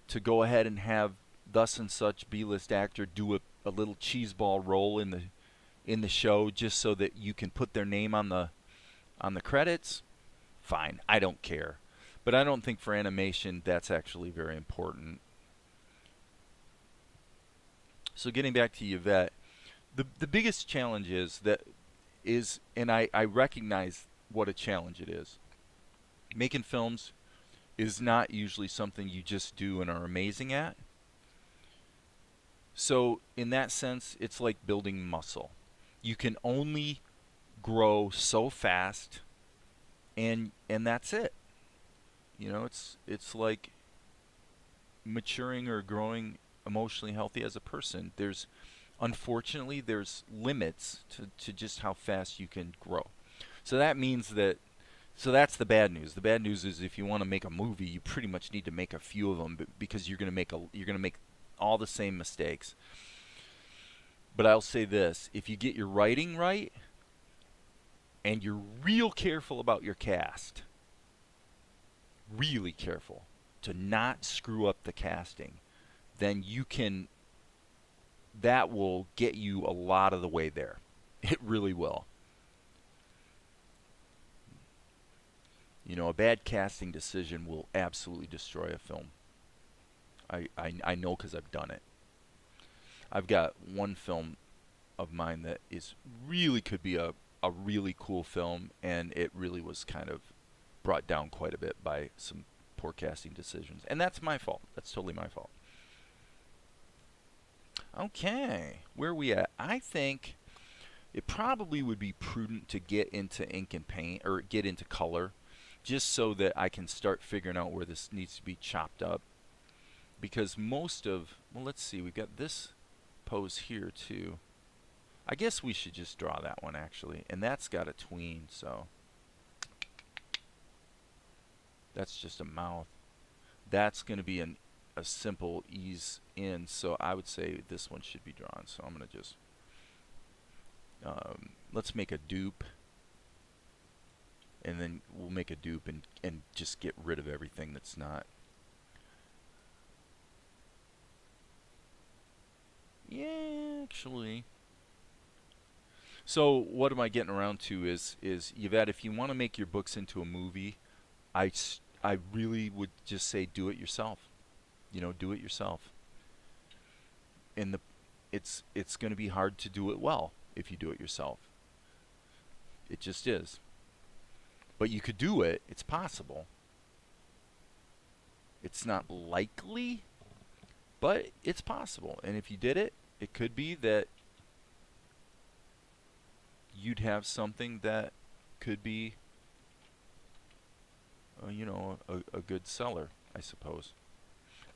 to go ahead and have thus and such B-list actor do a little cheeseball role in the show just so that you can put their name on the credits, fine. I don't care. But I don't think for animation that's actually very important. So getting back to Yvette, the biggest challenge is, and I recognize what a challenge it is. Making films is not usually something you just do and are amazing at. So in that sense, it's like building muscle. You can only grow so fast, and that's it. You know, it's like maturing or growing emotionally healthy as a person. Unfortunately there's limits to just how fast you can grow. So that means that so that's the bad news. The bad news is if you want to make a movie, you pretty much need to make a few of them because you're going to make all the same mistakes. But I'll say this, if you get your writing right and you're real careful about your cast, really careful to not screw up the casting, then that will get you a lot of the way there. It really will. You know, a bad casting decision will absolutely destroy a film. I know because I've done it. I've got one film of mine that is really could be a really cool film, and it really was kind of brought down quite a bit by some poor casting decisions. And that's my fault. That's totally my fault. Okay, where are we at? I think it probably would be prudent to get into ink and paint, or get into color, just so that I can start figuring out where this needs to be chopped up. Because well, let's see, we've got this pose here too. I guess we should just draw that one actually, and that's got a tween, so that's just a mouth. That's going to be a simple ease in, so I would say this one should be drawn. So I'm going to just let's make a dupe, and then we'll make a dupe and just get rid of everything that's not. Yeah, actually. So what am I getting around to is Yvette, if you want to make your books into a movie, I really would just say do it yourself. You know, do it yourself. And it's going to be hard to do it well if you do it yourself. It just is. But you could do it. It's possible. It's not likely, but it's possible. And if you did it, it could be that you'd have something that could be, you know, a good seller, I suppose.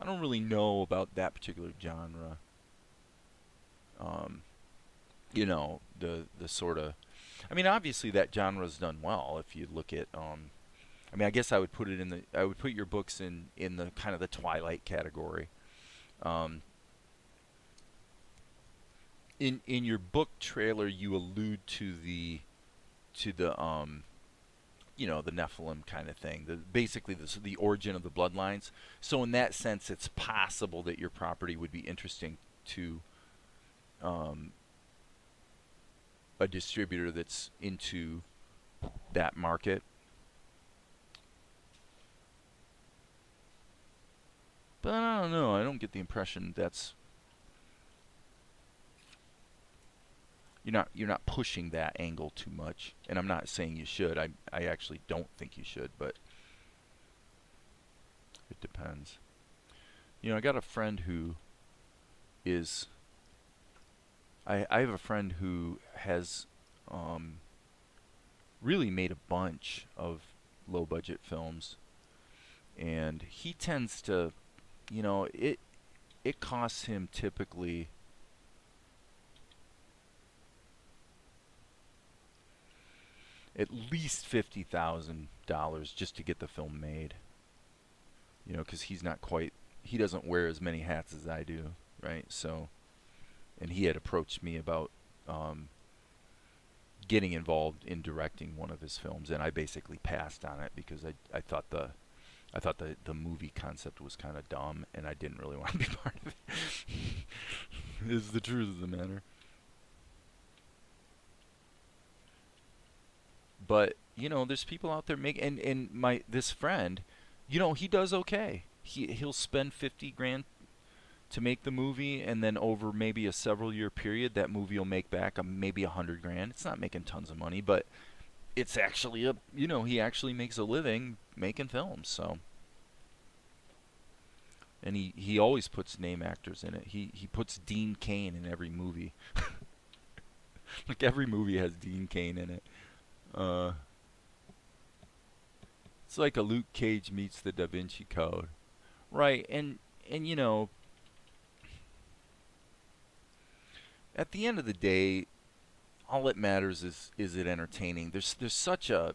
I don't really know about that particular genre. You know, the sort of, I mean, obviously that genre's done well. If you look at, I mean, I guess I would put your books in the kind of the Twilight category. In your book trailer, you allude to the you know, the Nephilim kind of thing. Basically the origin of the bloodlines. So in that sense, it's possible that your property would be interesting to a distributor that's into that market. But I don't know. I don't get the impression that's you're not pushing that angle too much. And I'm not saying you should. I actually don't think you should, but it depends. You know, I got a friend who is I have a friend who has um, really made a bunch of low budget films, and he tends to, it costs him typically at least $50,000 just to get the film made. Because he doesn't wear as many hats as I do, right? So, and he had approached me about um, getting involved in directing one of his films, and I basically passed on it because I thought the movie concept was kind of dumb, and I didn't really want to be part of it. Is the truth of the matter. But there's people out there making, and my this friend, he does okay. He'll spend 50 grand to make the movie, and then over maybe a several year period, that movie will make back maybe 100 grand. It's not making tons of money, but it's actually he actually makes a living making films. So, and he always puts name actors in it. He puts Dean Cain in every movie. Like every movie has Dean Cain in it. Uh, it's like a Luke Cage meets the Da Vinci Code, right? And at the end of the day, all that matters is it entertaining. There's such a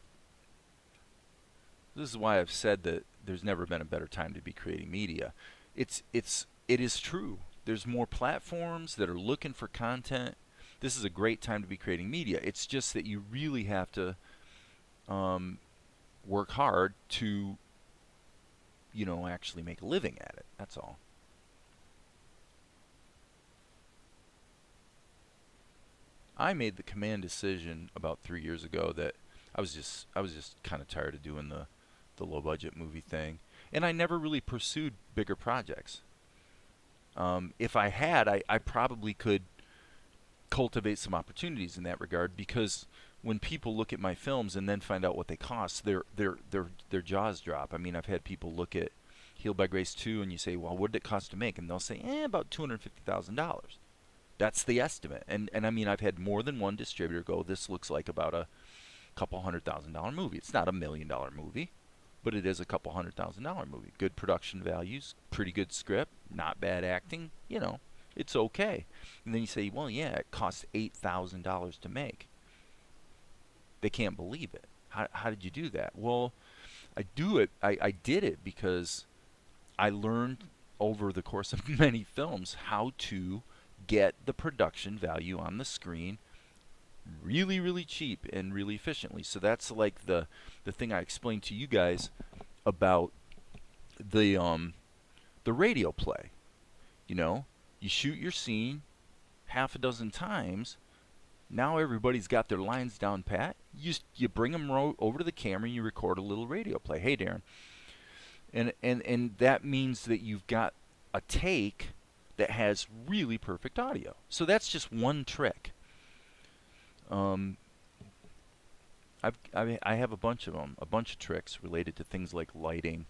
This is why I've said that there's never been a better time to be creating media. It is true. There's more platforms that are looking for content. This is a great time to be creating media. It's just that you really have to work hard to, actually make a living at it. That's all. I made the command decision about 3 years ago that I was just kind of tired of doing the low budget movie thing, and I never really pursued bigger projects. If I had, I probably could cultivate some opportunities in that regard, because when people look at my films and then find out what they cost, their jaws drop. I mean, I've had people look at Healed by Grace 2 and you say, well, what did it cost to make? And they'll say, about $250,000. That's the estimate. And I mean, I've had more than one distributor go, this looks like about a couple $100,000 movie. It's not $1,000,000 movie, but it is a couple $100,000 movie. Good production values, pretty good script, not bad acting, it's okay. And then you say, well, yeah, it costs $8,000 to make. They can't believe it. How did you do that? Well, I did it because I learned over the course of many films how to get the production value on the screen really, really cheap and really efficiently. So that's like the thing I explained to you guys about the radio play. You shoot your scene half a dozen times. Now everybody's got their lines down pat. You bring them over to the camera and you record a little radio play. Hey, Darren. And that means that you've got a take that has really perfect audio. So that's just one trick. I have a bunch of them, a bunch of tricks related to things like lighting,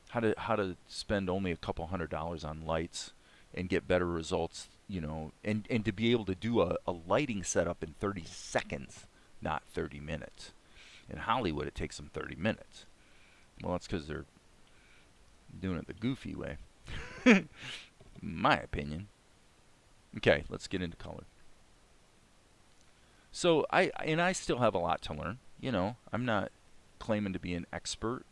how to spend only a couple $100 on lights and get better results, and to be able to do a lighting setup in 30 seconds, not 30 minutes. In Hollywood, it takes them 30 minutes. Well, that's because they're doing it the goofy way. My opinion. Okay, let's get into color. So I still have a lot to learn. I'm not claiming to be an expert.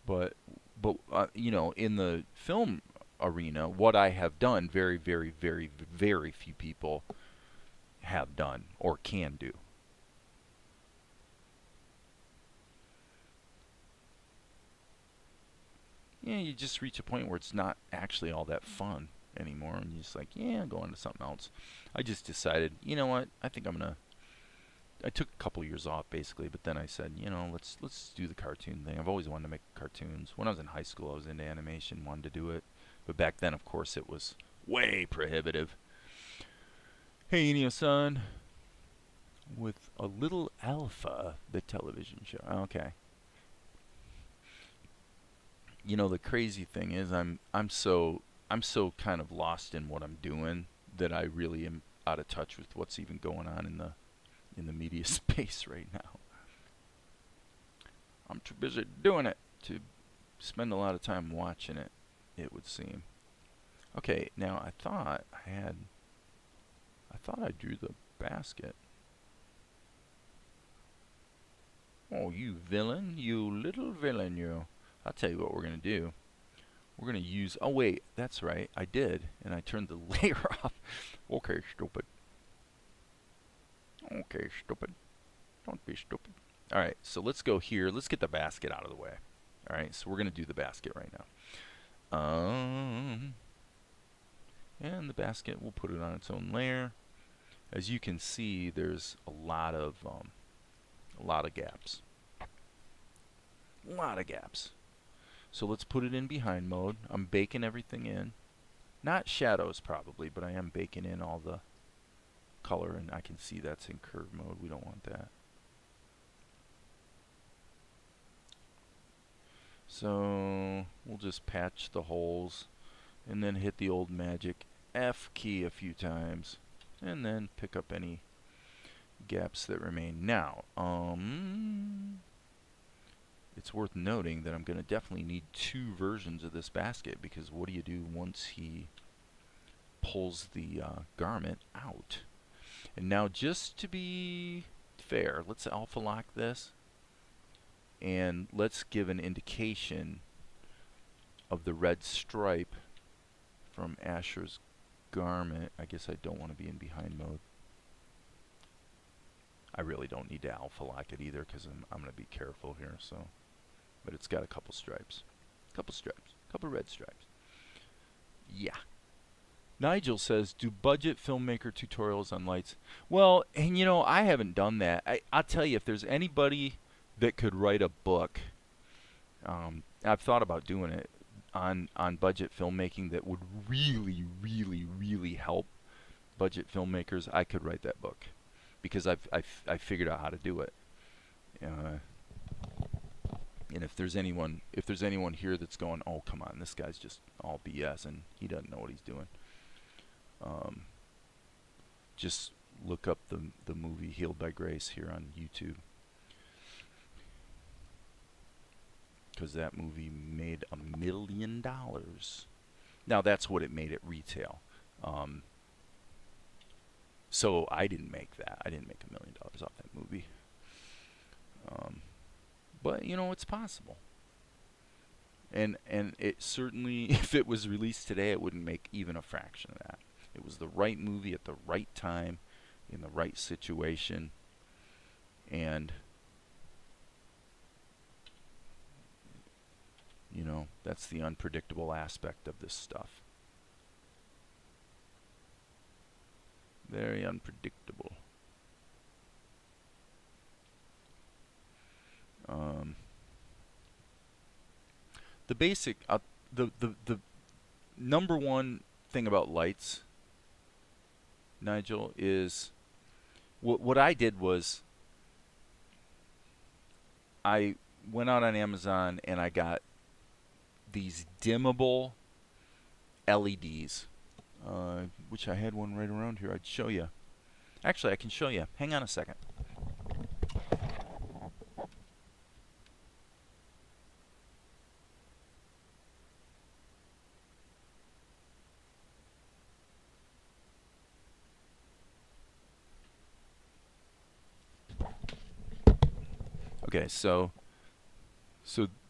But in the film arena, what I have done, very, very, very, very few people have done or can do. You just reach a point where it's not actually all that fun anymore, and you're just like, I'm going to something else. I just decided, you know what? I think I took a couple years off basically, but then I said, let's do the cartoon thing. I've always wanted to make cartoons. When I was in high school, I was into animation, wanted to do it, but back then, of course, it was way prohibitive. Hey, Enio-san. with a little alpha, the television show. Okay. You know, the crazy thing is I'm so kind of lost in what I'm doing that I really am out of touch with what's even going on in the media space right now. I'm too busy doing it to spend a lot of time watching it, it would seem. Okay, now I thought I drew the basket. Oh, you villain, you little villain, you. I'll tell you what we're going to do. We're going to use, oh wait, that's right, I did, and I turned the layer off. Okay, stupid. Okay, stupid. Don't be stupid. Alright, so let's go here. Let's get the basket out of the way. Alright, so we're going to do the basket right now. And the basket, we'll put it on its own layer. As you can see, there's a lot of gaps. A lot of gaps. So let's put it in behind mode. I'm baking everything in. Not shadows probably, but I am baking in all the color, and I can see that's in curve mode. We don't want that. So we'll just patch the holes and then hit the old magic F key a few times and then pick up any gaps that remain. Now, it's worth noting that I'm going to definitely need two versions of this basket, because what do you do once he pulls the garment out? And now, just to be fair, let's alpha lock this and let's give an indication of the red stripe from Asher's garment. I guess I don't want to be in behind mode. I really don't need to alpha lock it either, because I'm going to be careful here. So, but it's got a couple stripes, couple red stripes. Yeah. Nigel says, do budget filmmaker tutorials on lights. Well, and you know, I haven't done that. I'll tell you, if there's anybody that could write a book, I've thought about doing it on budget filmmaking that would really, really, really help budget filmmakers. I could write that book, because I figured out how to do it. And if there's anyone here that's going, oh come on, this guy's just all BS and he doesn't know what he's doing, just look up the movie Healed by Grace here on YouTube, because that movie made $1 million. Now that's what it made at retail. So I didn't make that. I didn't make $1 million off that movie. But you know, it's possible. And it certainly, if it was released today, it wouldn't make even a fraction of that. It was the right movie at the right time, in the right situation, and you know, that's the unpredictable aspect of this stuff. Very unpredictable. The basic, the number one thing about lights, Nigel, is what I did was I went out on Amazon and I got these dimmable LEDs, which I had one right around here. I'd show you. Actually, I can show you. Hang on a second. Okay, so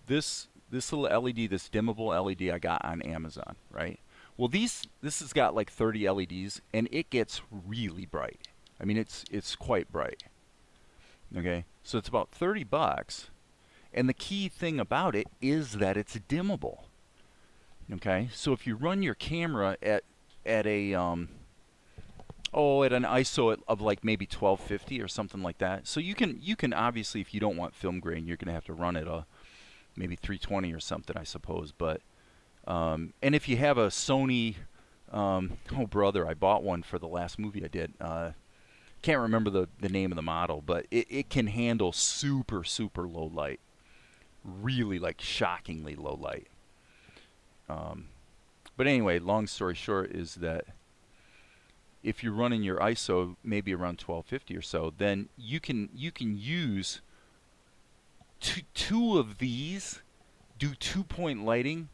this little LED, this dimmable LED I got on Amazon, right? Well, this has got like 30 LEDs, and it gets really bright. I mean, it's quite bright. Okay, so it's about $30, and the key thing about it is that it's dimmable. Okay, so if you run your camera at a at an ISO of like maybe 1250 or something like that. So you can obviously, if you don't want film grain, you're gonna have to run it maybe 320 or something, I suppose. But and if you have a Sony, oh brother, I bought one for the last movie I did, can't remember the name of the model, but it can handle super, super low light. Really, like, shockingly low light. But anyway, long story short is that if you're running your ISO maybe around 1250 or so, then you can use two of these, do 2-point lighting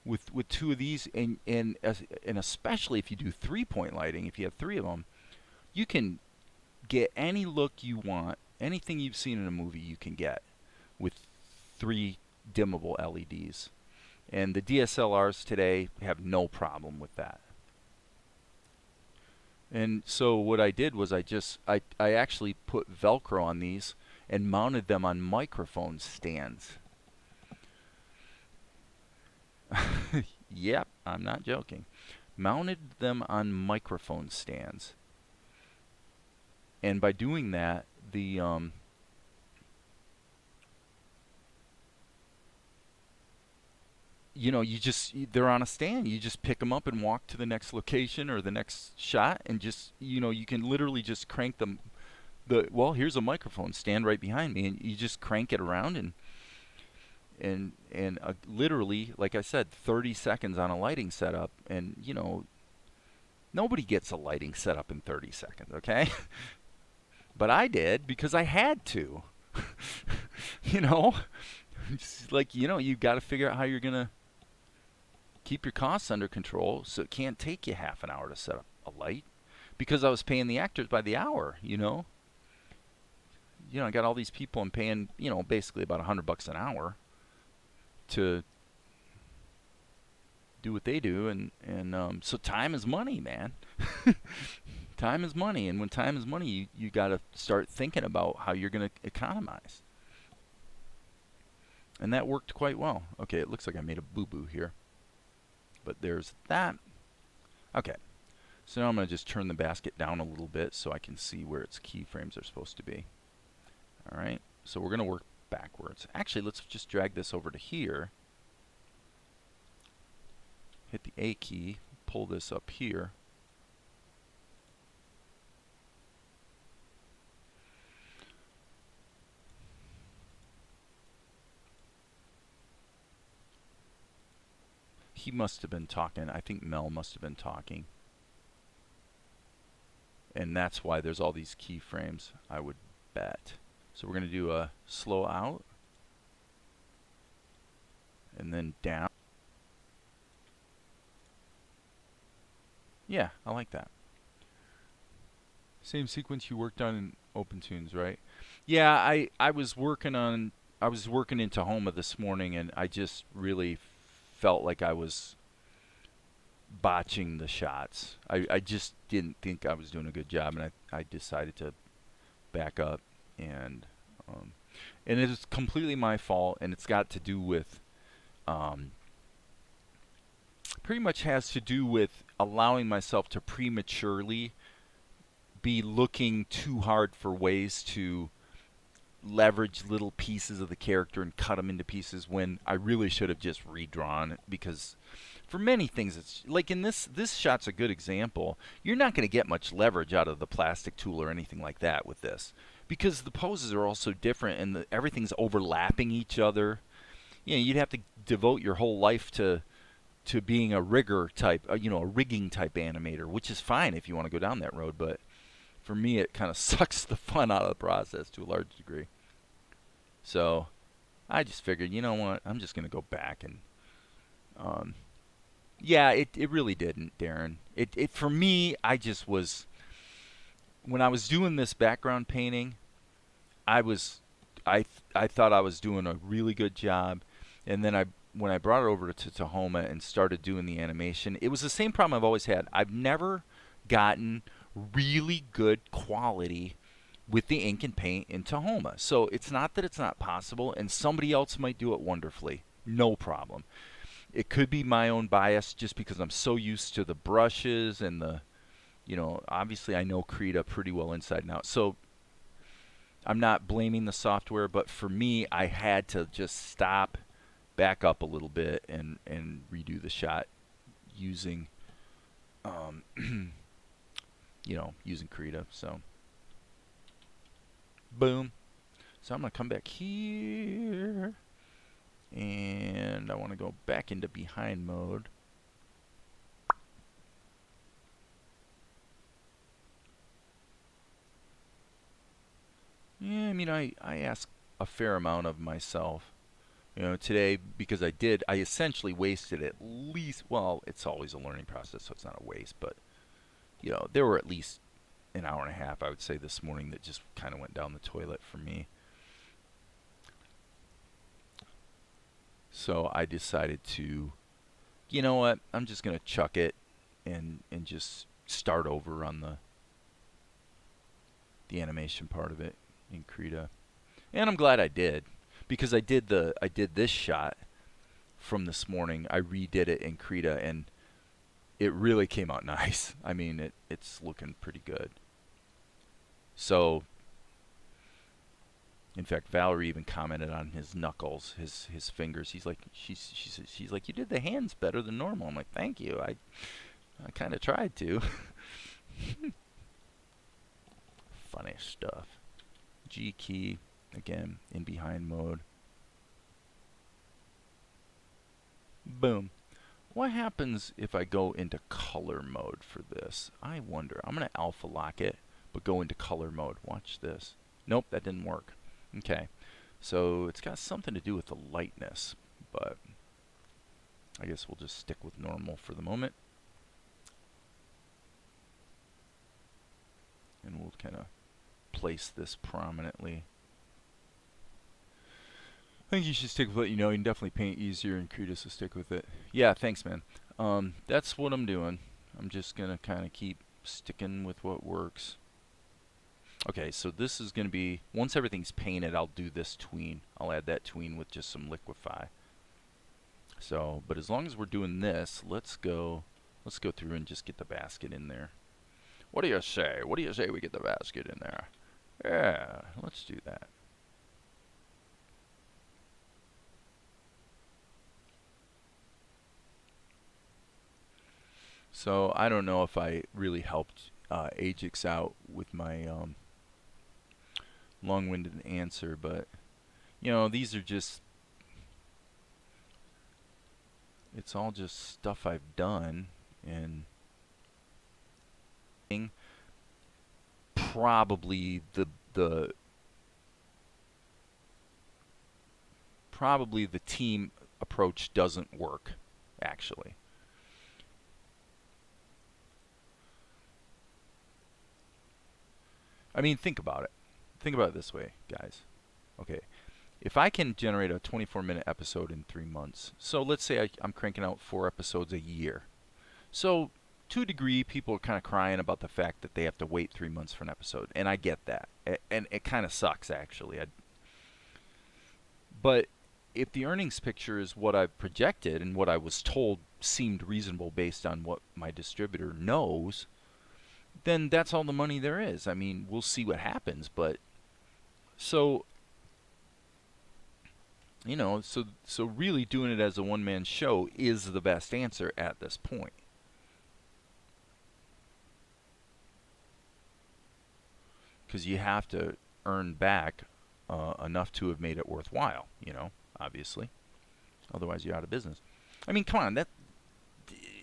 with two of these, and especially if you do 3-point lighting, if you have 3 of them, you can get any look you want. Anything you've seen in a movie you can get with 3 dimmable LEDs. And the DSLRs today have no problem with that. And so what I did was I actually put Velcro on these and mounted them on microphone stands. Yep, I'm not joking. Mounted them on microphone stands. And by doing that, the you know, they're on a stand. You just pick them up and walk to the next location or the next shot, and just, you know, you can literally just crank them. Well, here's a microphone stand right behind me, and you just crank it around, and literally, like I said, 30 seconds on a lighting setup, and, you know, nobody gets a lighting setup in 30 seconds, okay? But I did because I had to. You know, it's like, you know, you've got to figure out how you're gonna keep your costs under control, so it can't take you half an hour to set up a light, because I was paying the actors by the hour. You know, I got all these people I'm paying, you know, basically about $100 an hour to do what they do, and so time is money, man. Time is money, and when time is money, you got to start thinking about how you're going to economize. And that worked quite well. Okay, it looks like I made a boo-boo here, but there's that. Okay, so now I'm going to just turn the basket down a little bit so I can see where its keyframes are supposed to be. All right, so we're going to work backwards. Actually, let's just drag this over to here. Hit the A key, pull this up here. He must have been talking. I think Mel must have been talking. And that's why there's all these keyframes, I would bet. So we're going to do a slow out. And then down. Yeah, I like that. Same sequence you worked on in OpenToonz, right? Yeah, I was working in Tahoma this morning, and I just really felt like I was botching the shots. I just didn't think I was doing a good job, and I decided to back up, and it is completely my fault, and it's got to do with pretty much has to do with allowing myself to prematurely be looking too hard for ways to leverage little pieces of the character and cut them into pieces when I really should have just redrawn it, because for many things, it's like in this shot's a good example. You're not going to get much leverage out of the plastic tool or anything like that with this, because the poses are all so different and everything's overlapping each other. You know, you'd have to devote your whole life to being a rigger type, you know, a rigging type animator, which is fine if you want to go down that road, but for me, it kind of sucks the fun out of the process to a large degree. So I just figured, you know what, I'm just going to go back and, yeah, it really didn't, Darren. It for me, I just was, when I was doing this background painting, I thought I was doing a really good job, and then when I brought it over to Tahoma and started doing the animation, it was the same problem I've always had. I've never gotten really good quality with the ink and paint in Tahoma. So it's not that it's not possible, and somebody else might do it wonderfully. No problem. It could be my own bias just because I'm so used to the brushes and the, you know, obviously I know Krita pretty well inside and out. So I'm not blaming the software, but for me, I had to just stop, back up a little bit, and redo the shot using, you know, using Krita. So Boom. So I'm going to come back here. And I want to go back into behind mode. Yeah, I mean, I ask a fair amount of myself. You know, today, because I essentially wasted at least, well, it's always a learning process, so it's not a waste, but, you know, there were at least an hour and a half, I would say, this morning that just kind of went down the toilet for me. So I decided to, you know what, I'm just going to chuck it and just start over on the animation part of it in Krita. And I'm glad I did, because I did this shot from this morning. I redid it in Krita, and it really came out nice. I mean, it's looking pretty good. So, in fact, Valerie even commented on his knuckles, his fingers. She's like, she's like, you did the hands better than normal. I'm like, thank you. I kind of tried to. Funny stuff. G key again in behind mode. Boom. What happens if I go into color mode for this? I wonder. I'm going to alpha lock it, but go into color mode. Watch this. Nope, that didn't work. Okay. So it's got something to do with the lightness, but I guess we'll just stick with normal for the moment. And we'll kind of place this prominently. I think you should stick with what you know. You can definitely paint easier in Krita, so stick with it. Yeah, thanks, man. That's what I'm doing. I'm just going to kind of keep sticking with what works. Okay, so this is going to be, once everything's painted, I'll do this tween. I'll add that tween with just some liquify. So, but as long as we're doing this, let's go through and just get the basket in there. What do you say? What do you say we get the basket in there? Yeah, let's do that. So I don't know if I really helped Ajax out with my long-winded answer, but you know, these are just, it's all just stuff I've done, and probably the team approach doesn't work, actually. I mean, think about it. Think about it this way, guys. Okay, if I can generate a 24-minute episode in 3 months, so let's say I'm cranking out 4 episodes a year. So, to a degree, people are kind of crying about the fact that they have to wait 3 months for an episode, and I get that. And it kind of sucks, actually. But if the earnings picture is what I've projected and what I was told seemed reasonable based on what my distributor knows, then that's all the money there is. I mean, we'll see what happens, but so, you know, so really doing it as a one-man show is the best answer at this point. Because you have to earn back enough to have made it worthwhile, you know, obviously. Otherwise, you're out of business. I mean, come on, that,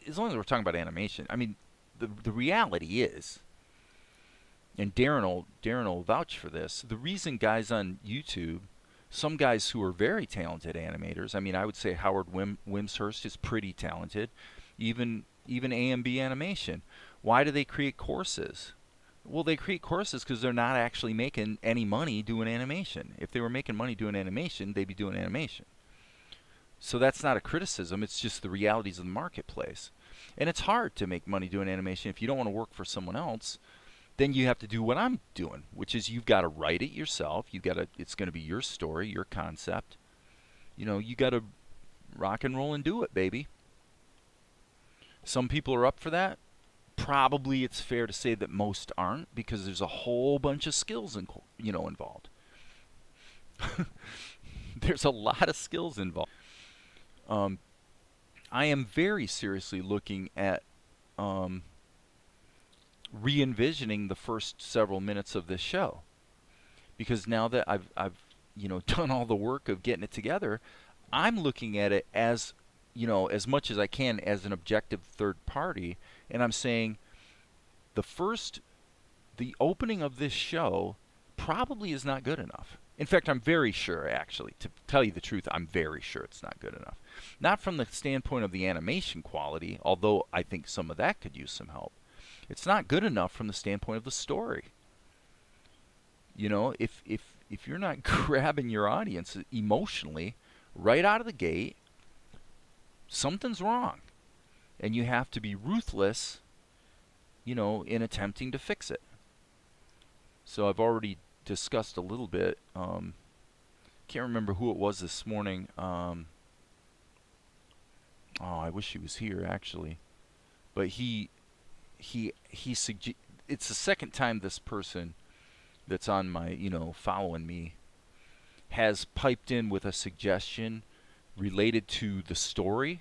as long as we're talking about animation, I mean, the reality is, and Darren will vouch for this, the reason guys on YouTube, some guys who are very talented animators, I mean, I would say Howard Wimshurst is pretty talented, even AMB Animation. Why do they create courses? Well, they create courses because they're not actually making any money doing animation. If they were making money doing animation, they'd be doing animation. So that's not a criticism, it's just the realities of the marketplace. And it's hard to make money doing animation. If you don't want to work for someone else, then you have to do what I'm doing, which is you've got to write it yourself. It's going to be your story, your concept. You know, you got to rock and roll and do it, baby. Some people are up for that. Probably it's fair to say that most aren't, because there's a whole bunch of skills involved. There's a lot of skills involved. I am very seriously looking at re-envisioning the first several minutes of this show, because now that I've done all the work of getting it together, I'm looking at it as as much as I can as an objective third party, and I'm saying the opening of this show probably is not good enough. In fact, I'm very sure, actually, to tell you the truth, I'm very sure it's not good enough. Not from the standpoint of the animation quality, although I think some of that could use some help. It's not good enough from the standpoint of the story. If you're not grabbing your audience emotionally right out of the gate, something's wrong. And you have to be ruthless, in attempting to fix it. So I've already discussed a little bit. Can't remember who it was this morning. I wish he was here actually, but it's the second time this person that's on my following me has piped in with a suggestion related to the story.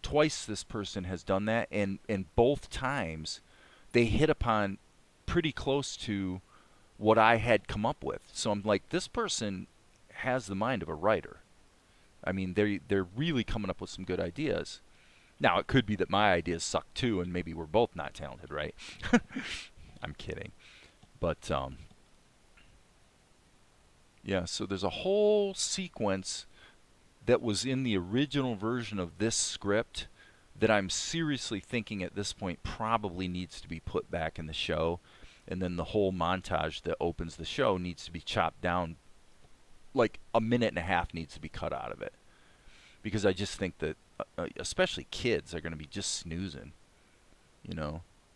Twice this person has done that, and both times they hit upon pretty close to what I had come up with. So I'm like, this person has the mind of a writer. I mean, they're really coming up with some good ideas. Now, it could be that my ideas suck too, and maybe we're both not talented, right? I'm kidding. But, yeah, so there's a whole sequence that was in the original version of this script that I'm seriously thinking at this point probably needs to be put back in the show. And then the whole montage that opens the show needs to be chopped down. Like a minute and a half needs to be cut out of it. Because I just think that, especially kids, are going to be just snoozing.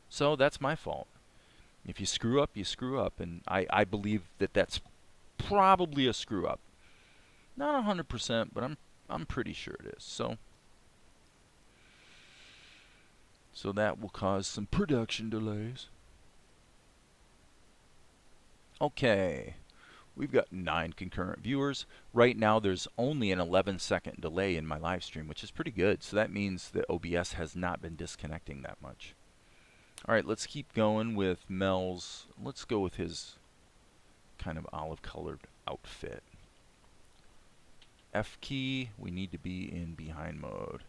So that's my fault. If you screw up, you screw up. And I believe that that's probably a screw up. Not 100%, but I'm pretty sure it is. So that will cause some production delays. Okay, we've got 9 concurrent viewers. Right now there's only an 11-second delay in my live stream, which is pretty good. So that means that OBS has not been disconnecting that much. All right, let's keep going with Mel's. Let's go with his kind of olive-colored outfit. F key, we need to be in behind mode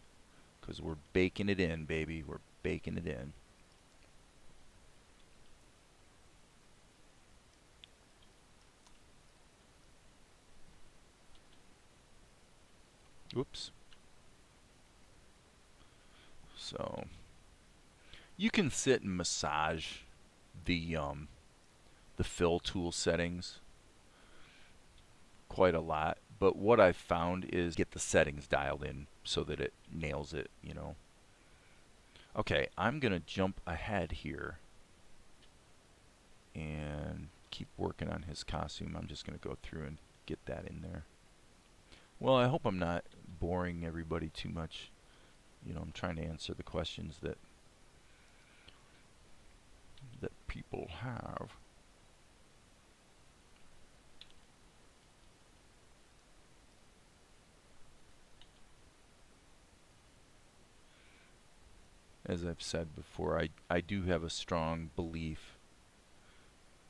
because we're baking it in, baby. We're baking it in. Whoops. So you can sit and massage the fill tool settings quite a lot, but what I've found is get the settings dialed in so that it nails it, Okay, I'm gonna jump ahead here and keep working on his costume. I'm just gonna go through and get that in there. Well, I hope I'm not boring everybody too much. I'm trying to answer the questions that people have. As I've said before, I do have a strong belief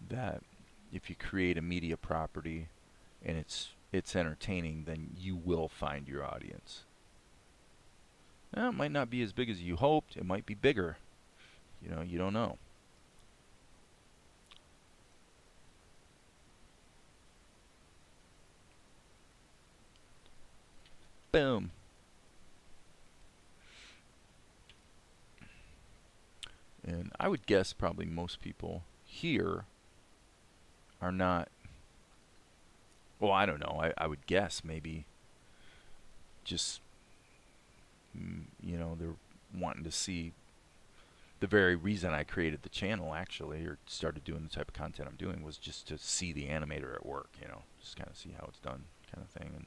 that if you create a media property and it's entertaining, then you will find your audience. Now, it might not be as big as you hoped. It might be bigger. You don't know. Boom. And I would guess probably most people here are not, well, I don't know. I would guess maybe just, they're wanting to see the very reason I created the channel, actually, or started doing the type of content I'm doing, was just to see the animator at work, just kind of see how it's done kind of thing. And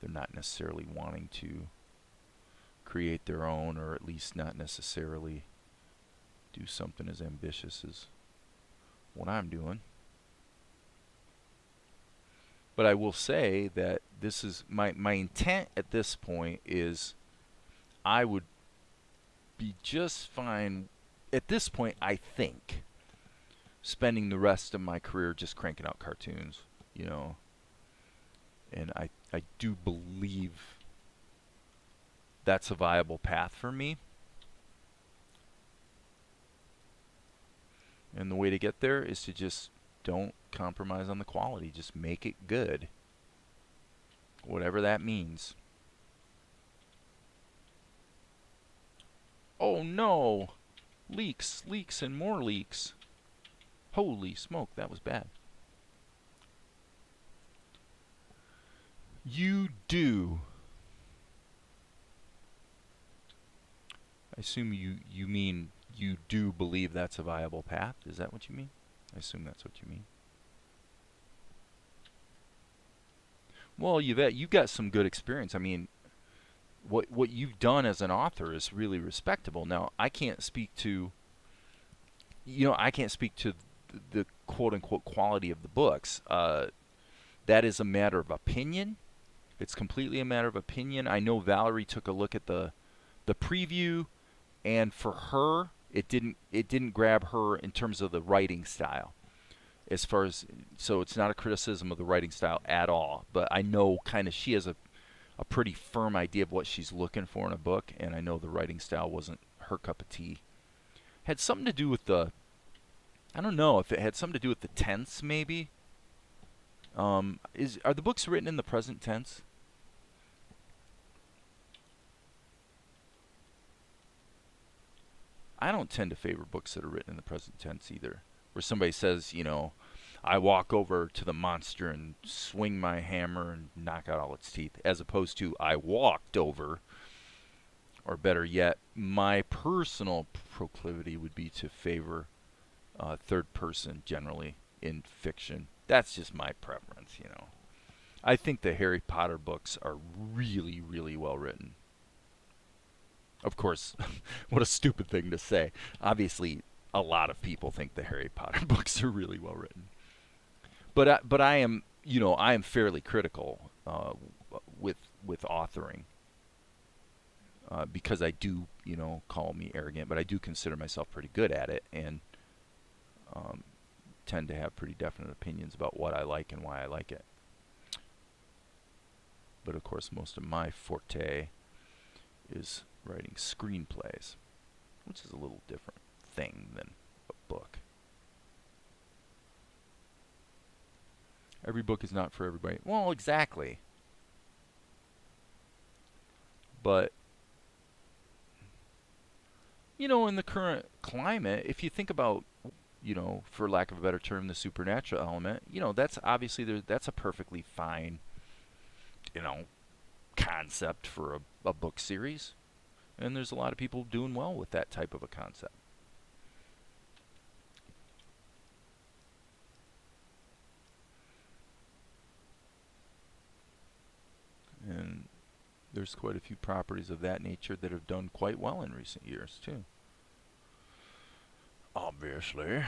they're not necessarily wanting to create their own, or at least not necessarily do something as ambitious as what I'm doing. But I will say that this is my intent at this point is I would be just fine at this point, I think. spending the rest of my career just cranking out cartoons, you know. And I do believe that's a viable path for me. And the way to get there is to just don't compromise on the quality. Just make it good. Whatever that means. Oh no! Leaks, leaks, and more leaks. Holy smoke, that was bad. You do. I assume you mean you do believe that's a viable path? Is that what you mean? I assume that's what you mean. Well, you've got some good experience. I mean, what you've done as an author is really respectable. Now, I can't speak to, I can't speak to the quote unquote quality of the books. That is a matter of opinion. It's completely a matter of opinion. I know Valerie took a look at the preview, and for her, it didn't grab her in terms of the writing style. As far as, so it's not a criticism of the writing style at all, but I know kind of she has a pretty firm idea of what she's looking for in a book, and I know the writing style wasn't her cup of tea. Had something to do with the, I don't know if it had something to do with the tense, maybe. Are the books written in the present tense? I don't tend to favor books that are written in the present tense either, where somebody says, I walk over to the monster and swing my hammer and knock out all its teeth, as opposed to I walked over, or better yet, my personal proclivity would be to favor third person generally in fiction. That's just my preference, I think the Harry Potter books are really, really well written. Of course, what a stupid thing to say. Obviously, a lot of people think the Harry Potter books are really well written. But I am, I am fairly critical with authoring because I do, call me arrogant, but I do consider myself pretty good at it, and tend to have pretty definite opinions about what I like and why I like it. But of course, most of my forte is writing screenplays, which is a little different thing than a book. Every book is not for everybody. Well, exactly. But, in the current climate, if you think about, for lack of a better term, the supernatural element, that's obviously, that's a perfectly fine, concept for a book series. And there's a lot of people doing well with that type of a concept. And there's quite a few properties of that nature that have done quite well in recent years, too. Obviously.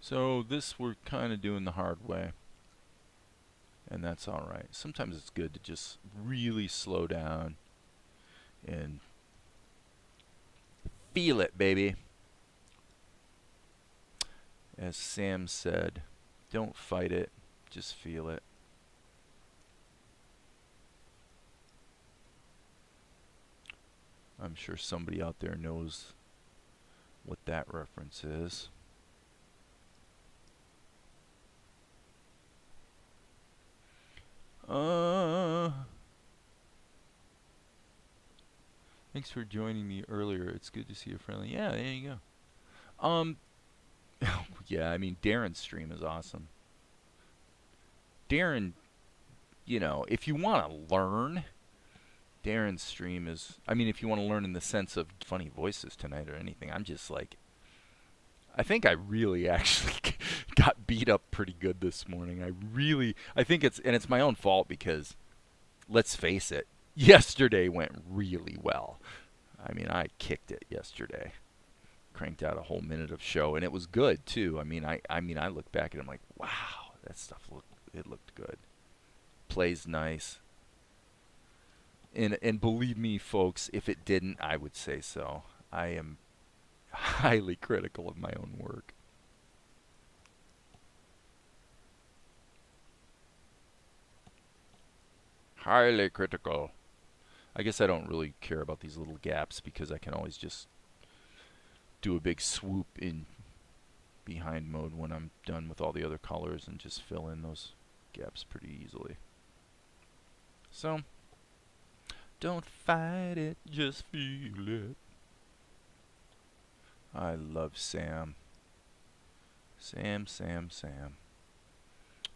So this we're kind of doing the hard way. And that's alright. Sometimes it's good to just really slow down and feel it, baby. As Sam said, don't fight it, just feel it. I'm sure somebody out there knows what that reference is. Thanks for joining me earlier. It's good to see you friendly. Yeah, there you go. Yeah, I mean, Darren's stream is awesome. Darren, if you want to learn, Darren's stream is, I mean, if you want to learn in the sense of funny voices tonight or anything, I'm just like, I think I really actually got beat up pretty good this morning. I think it's my own fault because, let's face it, yesterday went really well. I mean, I kicked it yesterday. Cranked out a whole minute of show, and it was good too. I mean, I look back and I'm like, wow, that stuff looked good. Plays nice. And believe me, folks, if it didn't, I would say so. I am highly critical of my own work. Highly critical. I guess I don't really care about these little gaps because I can always just do a big swoop in behind mode when I'm done with all the other colors and just fill in those gaps pretty easily. So, don't fight it, just feel it. I love Sam. Sam.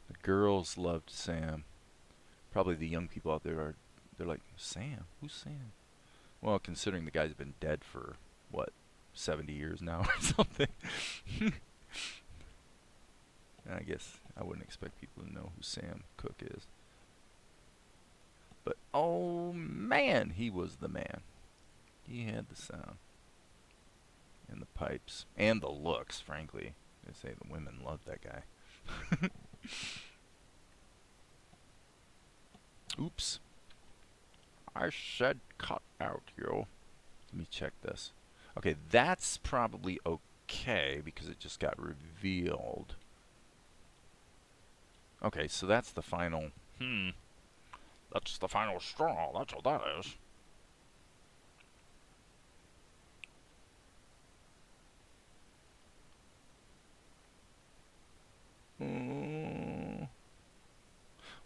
The girls loved Sam. Probably the young people out there they're like, Sam? Who's Sam? Well, considering the guy's been dead for, what, 70 years now or something. I guess I wouldn't expect people to know who Sam Cooke is. But, oh man, he was the man. He had the sound. And the pipes. And the looks, frankly. They say the women loved that guy. Oops. I said cut out, yo. Let me check this. Okay, that's probably okay because it just got revealed. Okay, so that's the final. That's the final straw. That's what that is.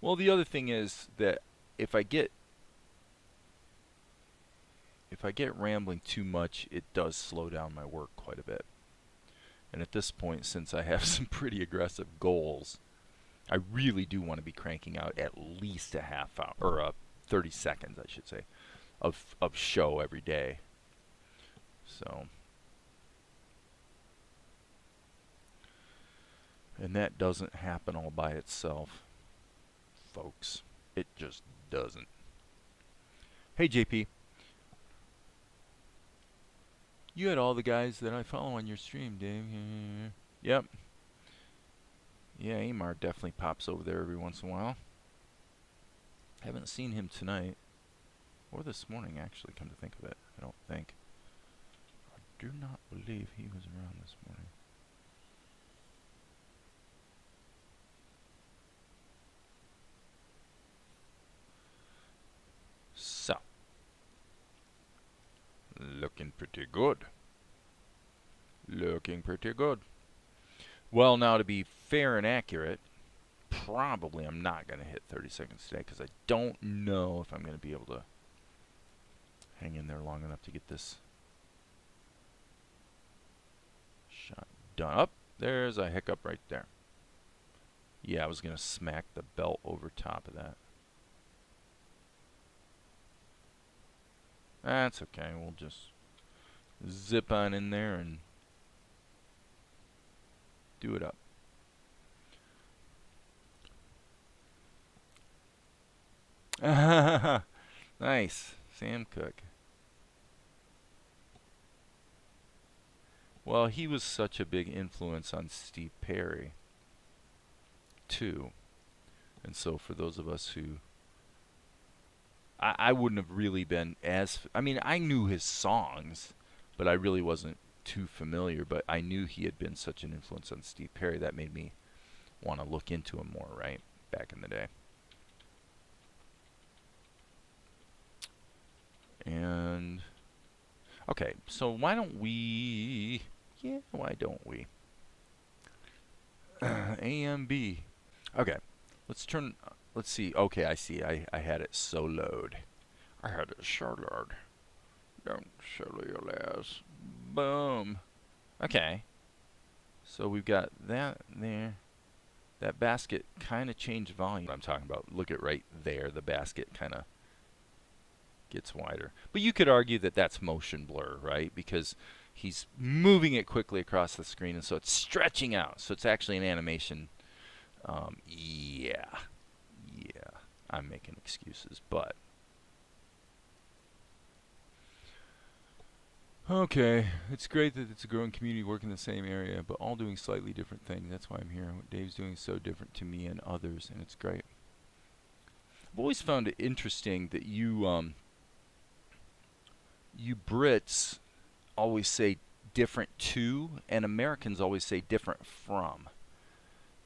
Well, the other thing is that if I get rambling too much, it does slow down my work quite a bit. And at this point, since I have some pretty aggressive goals, I really do want to be cranking out at least a half hour, or 30 seconds, I should say, of show every day. So, and that doesn't happen all by itself, folks. It just doesn't. Hey, JP. You had all the guys that I follow on your stream, Dave. Yep. Yeah, Amar definitely pops over there every once in a while. Haven't seen him tonight. Or this morning, actually, come to think of it. I don't think. I do not believe he was around this morning. So. Looking pretty good. Looking pretty good. Well, now to be fair and accurate, probably I'm not going to hit 30 seconds today because I don't know if I'm going to be able to hang in there long enough to get this shot done. Up, there's a hiccup right there. Yeah, I was going to smack the belt over top of that. That's okay. We'll just zip on in there and do it up. Nice. Sam Cooke. Well, he was such a big influence on Steve Perry, too. And so for those of us who... I wouldn't have really been as... I mean, I knew his songs, but I really wasn't too familiar. But I knew he had been such an influence on Steve Perry. That made me want to look into him more, right? Back in the day. And... okay, so why don't we... yeah, why don't we? AMB. Okay, let's turn... let's see. Okay, I see. I had it soloed. I had it soloed. Don't solo your ass. Boom. Okay. So we've got that there. That basket kind of changed volume. I'm talking about. Look at right there. The basket kind of gets wider. But you could argue that that's motion blur, right? Because he's moving it quickly across the screen, and so it's stretching out. So it's actually an animation. Yeah. I'm making excuses, but Okay, it's great that it's a growing community working in the same area, but all doing slightly different things. That's why I'm here. What Dave's doing is so different to me and others, and it's great. I've always found it interesting that you Brits always say different to, and Americans always say different from.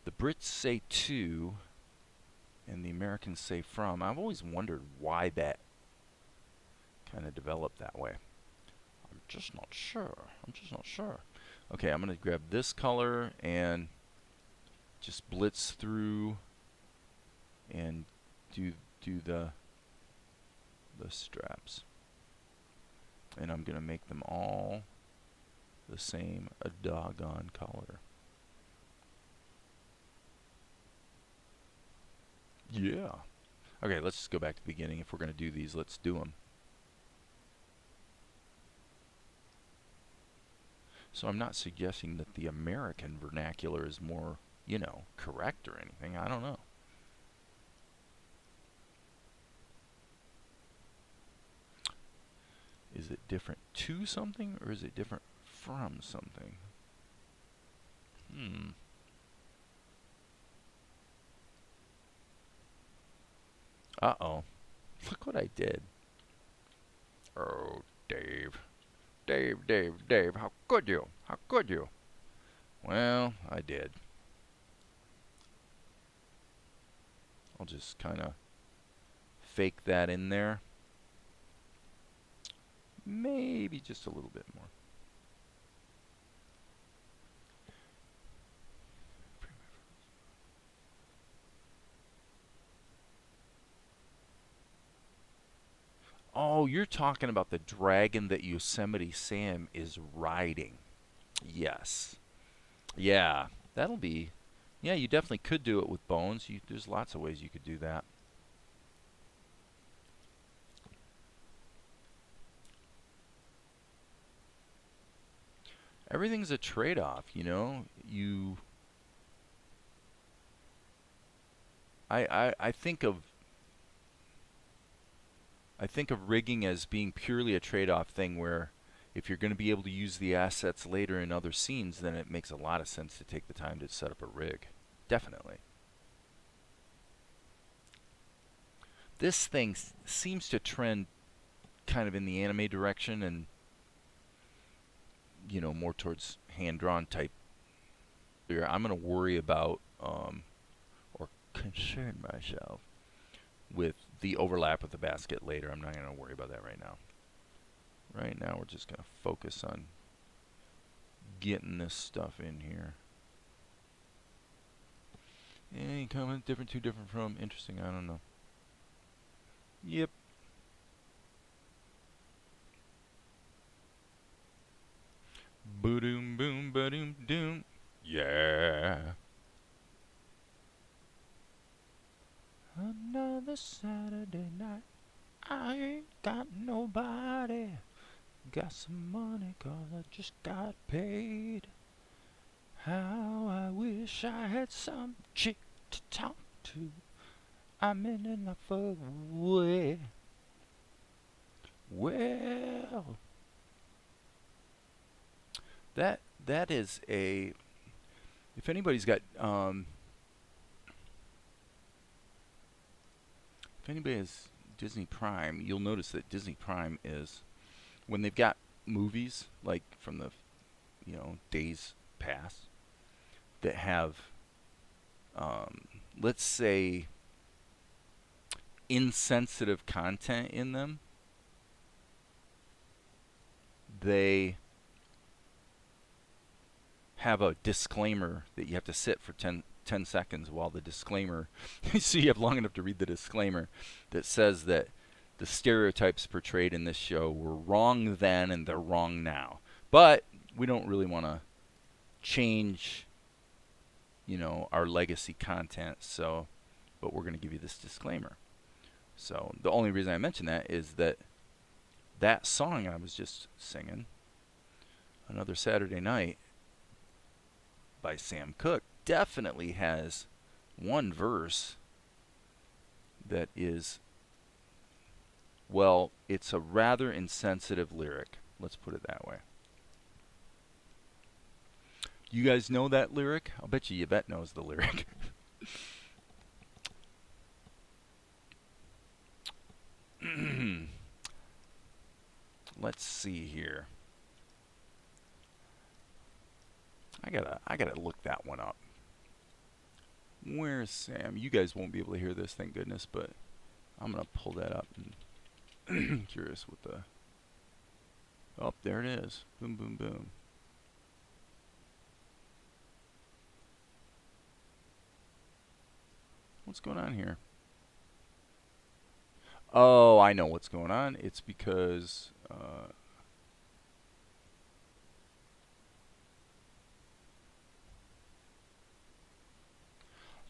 The Brits say to, and the Americans say from. I've always wondered why that kind of developed that way. I'm just not sure. Okay, I'm going to grab this color and just blitz through and do the straps. And I'm going to make them all the same a doggone color. Yeah. Okay, let's just go back to the beginning. If we're going to do these, let's do them. So I'm not suggesting that the American vernacular is more, you know, correct or anything. I don't know. Is it different to something, or is it different from something? Uh-oh. Look what I did. Oh, Dave. Dave, how could you? How could you? Well, I did. I'll just kind of fake that in there. Maybe just a little bit more. Oh, you're talking about the dragon that Yosemite Sam is riding. Yes. Yeah, that'll be... Yeah, you definitely could do it with bones. There's lots of ways you could do that. Everything's a trade-off, you know. I think of rigging as being purely a trade-off thing where if you're going to be able to use the assets later in other scenes, then it makes a lot of sense to take the time to set up a rig. Definitely. This thing seems to trend kind of in the anime direction and, you know, more towards hand-drawn type. I'm going to worry about or concern myself with the overlap with the basket later. I'm not going to worry about that right now. Right now we're just going to focus on getting this stuff in here. Any comment? Different to, different from? Interesting, I don't know. Yep. Boom, boom, ba-doom, doom. Yeah. Another Saturday night. I ain't got nobody. Got some money 'cause I just got paid. How I wish I had some chick to talk to. I'm in enough of a way. Well, that is a... If anybody's got if anybody has Disney Prime, you'll notice that Disney Prime is, when they've got movies like from the, you know, days past that have let's say insensitive content in them, they have a disclaimer that you have to sit for 10 seconds while the disclaimer so you have long enough to read the disclaimer that says that the stereotypes portrayed in this show were wrong then and they're wrong now, but we don't really want to change, you know, our legacy content, so but we're going to give you this disclaimer. So the only reason I mention that is that that song I was just singing, Another Saturday Night by Sam Cooke, definitely has one verse that is, well, it's a rather insensitive lyric. Let's put it that way. You guys know that lyric? I'll bet you Yvette knows the lyric. Let's see here. I gotta look that one up. Where's Sam? You guys won't be able to hear this, thank goodness, but I'm gonna pull that up and curious what the. Oh, there it is. Boom, boom, boom. What's going on here? Oh, I know what's going on. It's because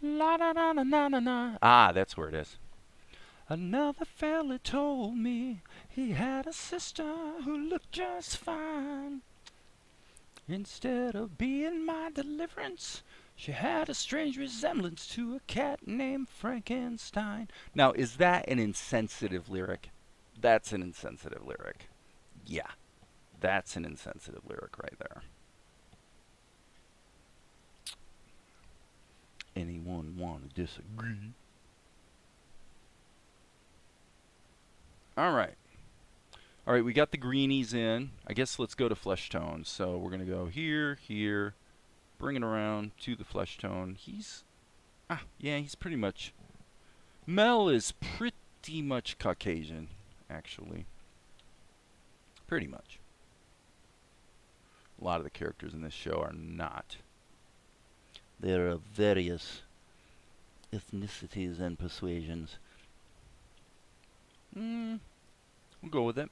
la da da na na na na. Ah, that's where it is. Another fella told me he had a sister who looked just fine. Instead of being my deliverance, she had a strange resemblance to a cat named Frankenstein. Now, is that an insensitive lyric? That's an insensitive lyric. Yeah, that's an insensitive lyric right there. Anyone want to disagree? Alright. Alright, we got the greenies in. I guess let's go to flesh tones. So we're going to go here, here, bring it around to the flesh tone. Yeah, he's pretty much... Mel is pretty much Caucasian, actually. Pretty much. A lot of the characters in this show are not. There are various ethnicities and persuasions. We'll go with it.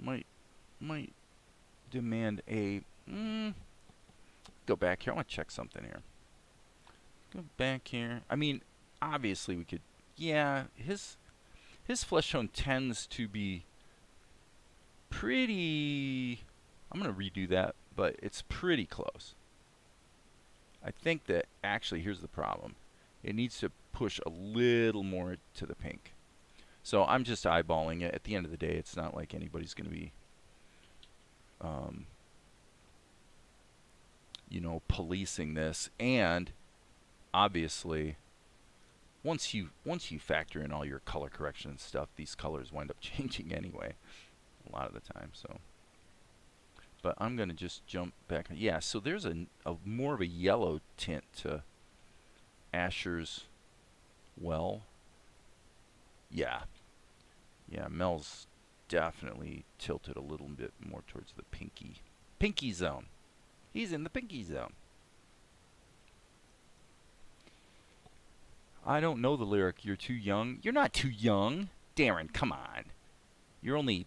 Might demand a... Go back here. I want to check something here. Go back here. I mean, obviously we could... Yeah, his flesh tone tends to be pretty... I'm going to redo that, but it's pretty close. I think that actually here's the problem. It needs to push a little more to the pink. So I'm just eyeballing it. At the end of the day, it's not like anybody's going to be, you know, policing this. And obviously, once you factor in all your color correction and stuff, these colors wind up changing anyway, a lot of the time. So, but I'm going to just jump back. Yeah. So there's a more of a yellow tint to Asher's well. Yeah. Yeah, Mel's definitely tilted a little bit more towards the pinky zone. He's in the pinky zone. I don't know the lyric, you're too young. You're not too young. Darren, come on. You're only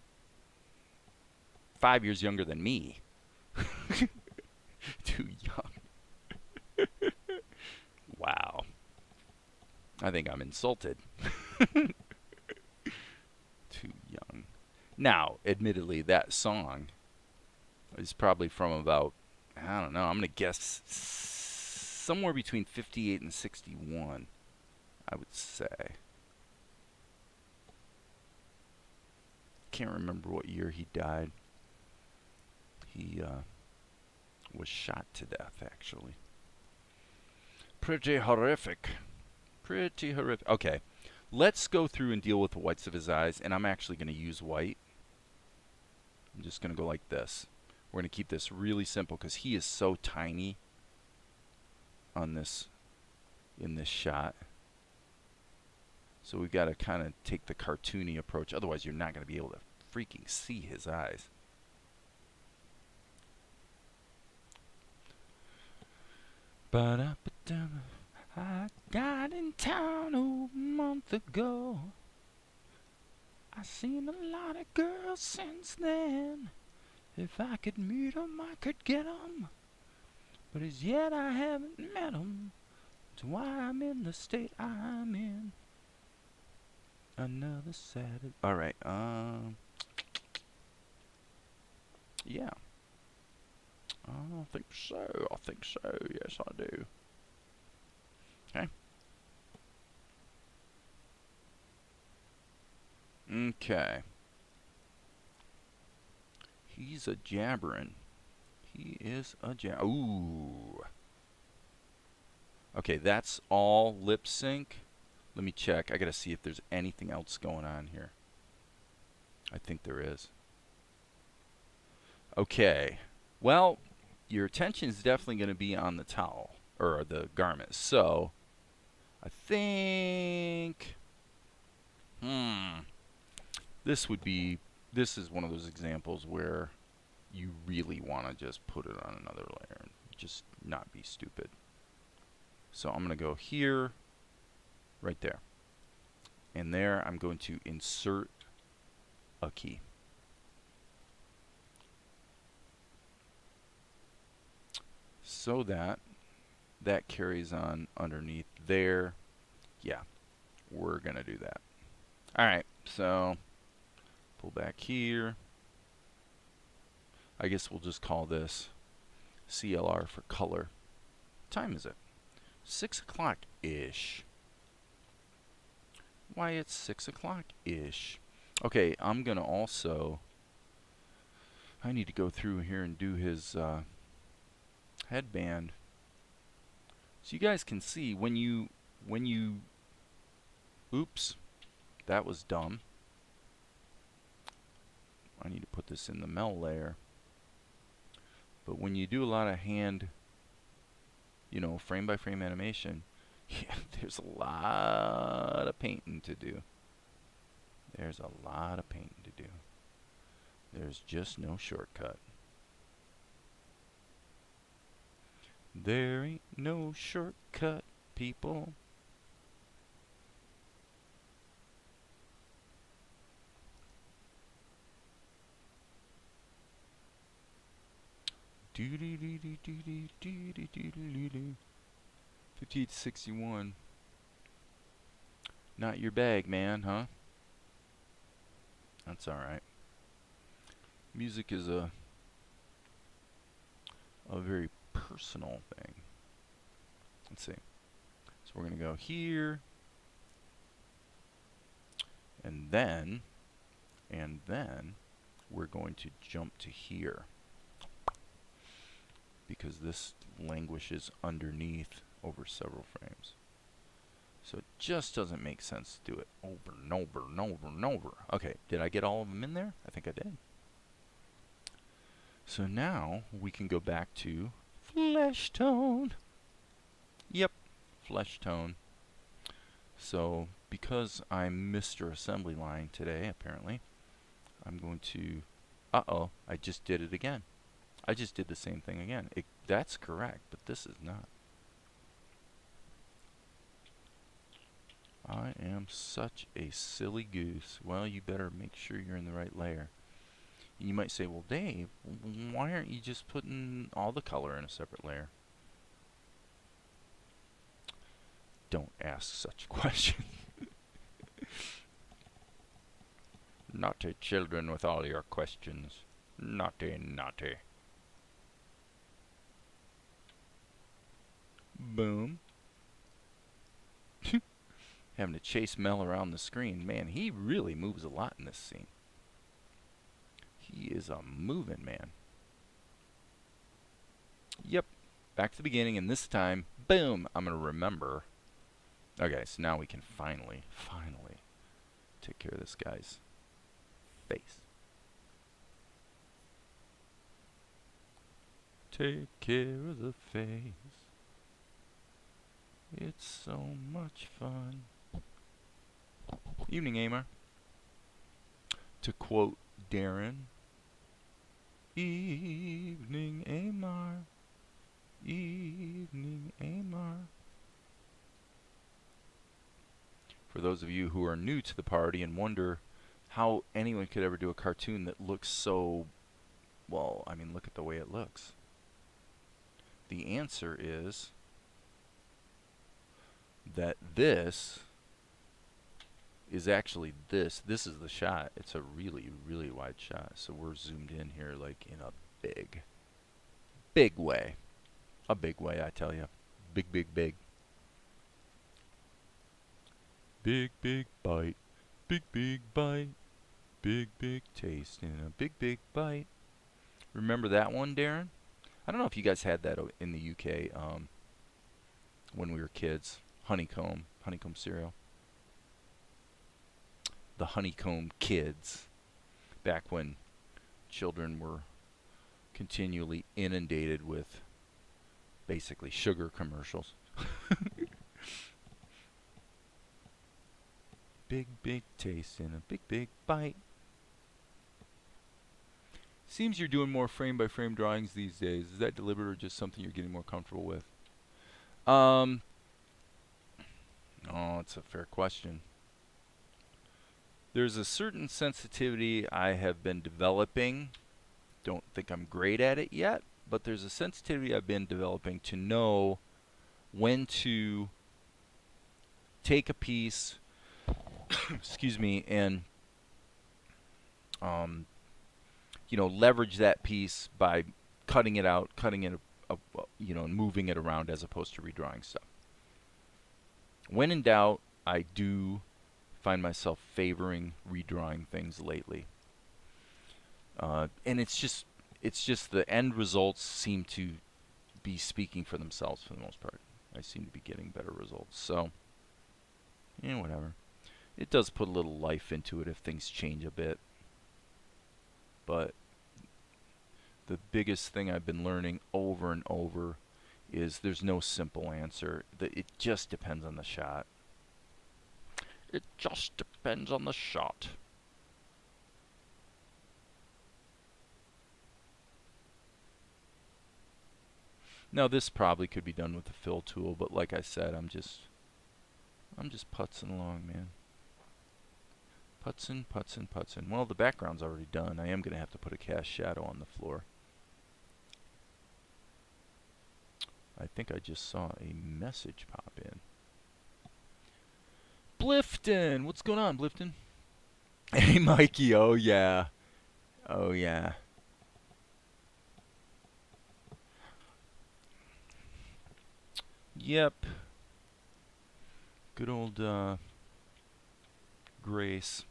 5 years younger than me. Too young. Wow. I think I'm insulted. Too young. Now, admittedly, that song is probably from about, I don't know, I'm going to guess somewhere between 58 and 61, I would say. Can't remember what year he died. He was shot to death, actually. Pretty horrific. Pretty horrific. Okay. Let's go through and deal with the whites of his eyes, and I'm actually going to use white. I'm just going to go like this. We're going to keep this really simple because he is so tiny on this, in this shot. So we've got to kind of take the cartoony approach. Otherwise, you're not going to be able to freaking see his eyes. Ba-da-ba-da. I got in town a month ago. I seen a lot of girls since then. If I could meet 'em, I could get 'em. But as yet I haven't met 'em. That's why I'm in the state I'm in. Another Saturday. Alright, yeah. I think so. I think so. Yes, I do. Okay. Okay. He's a jabbering. He is a Ooh. Okay, that's all lip sync. Let me check. I gotta see if there's anything else going on here. I think there is. Okay. Well, your attention is definitely going to be on the towel or the garment. So, I think this is one of those examples where you really want to just put it on another layer and just not be stupid. So, I'm going to go here, right there. And there I'm going to insert a key. So that carries on underneath there. Yeah, we're going to do that. All right, so pull back here. I guess we'll just call this CLR for color. What time is it? 6 o'clock-ish. Why, it's 6 o'clock-ish. Okay, I'm going to also... I need to go through here and do his headband. So you guys can see when you... Oops. That was dumb. I need to put this in the mel layer. But when you do a lot of hand, you know, frame by frame animation, yeah, there's a lot of painting to do. There's a lot of painting to do. There's just no shortcut. There ain't no shortcut, people. Do do do do do do do do do do do. 58 to 61. Not your bag, man, huh? That's alright. Music is a very personal thing. Let's see. So we're going to go here. And then we're going to jump to here. Because this languishes underneath over several frames. So it just doesn't make sense to do it over and over and over and over. Okay, did I get all of them in there? I think I did. So now we can go back to flesh tone. Yep, flesh tone. So because I'm Mr. Assembly Line today, apparently, I'm going to... Uh-oh, I just did it again. I just did the same thing again. That's correct, but this is not. I am such a silly goose. Well, you better make sure you're in the right layer. You might say, well, Dave, why aren't you just putting all the color in a separate layer? Don't ask such questions. Naughty children with all your questions. Naughty, naughty. Boom. Having to chase Mel around the screen. Man, he really moves a lot in this scene. He is a moving man. Yep. Back to the beginning, and this time, boom, I'm going to remember. Okay, so now we can finally take care of this guy's face. Take care of the face. It's so much fun. Evening, Amar. To quote Darren, evening, Amar. Evening, Amar. For those of you who are new to the party and wonder how anyone could ever do a cartoon that looks so, well, I mean, look at the way it looks. The answer is that this is actually this. This is the shot. It's a really, really wide shot. So we're zoomed in here like in a big way. A big way, I tell you. Big, big, big. Big, big bite. Big, big bite. Big, big taste in a big, big bite. Remember that one, Darren? I don't know if you guys had that in the UK when we were kids. Honeycomb cereal. The Honeycomb Kids, back when children were continually inundated with basically sugar commercials. Big, big taste and a big, big bite. Seems you're doing more frame-by-frame drawings these days. Is that deliberate or just something you're getting more comfortable with? Oh, it's a fair question. There's a certain sensitivity I have been developing. Don't think I'm great at it yet, but there's a sensitivity I've been developing to know when to take a piece, excuse me, and you know, leverage that piece by cutting it out, you know, and moving it around as opposed to redrawing stuff. When in doubt, I do find myself favoring redrawing things lately, and it's just the end results seem to be speaking for themselves for the most part. I seem to be getting better results, so yeah, whatever. It does put a little life into it if things change a bit, but the biggest thing I've been learning over and over is there's no simple answer. It just depends on the shot. It just depends on the shot. Now this probably could be done with the fill tool, but like I said, I'm just putzing along, man. Putzing. Well, the background's already done. I am going to have to put a cast shadow on the floor. I think I just saw a message pop in. Blifton! What's going on, Blifton? Hey, Mikey. Oh, yeah. Oh, yeah. Yep. Good old Grace.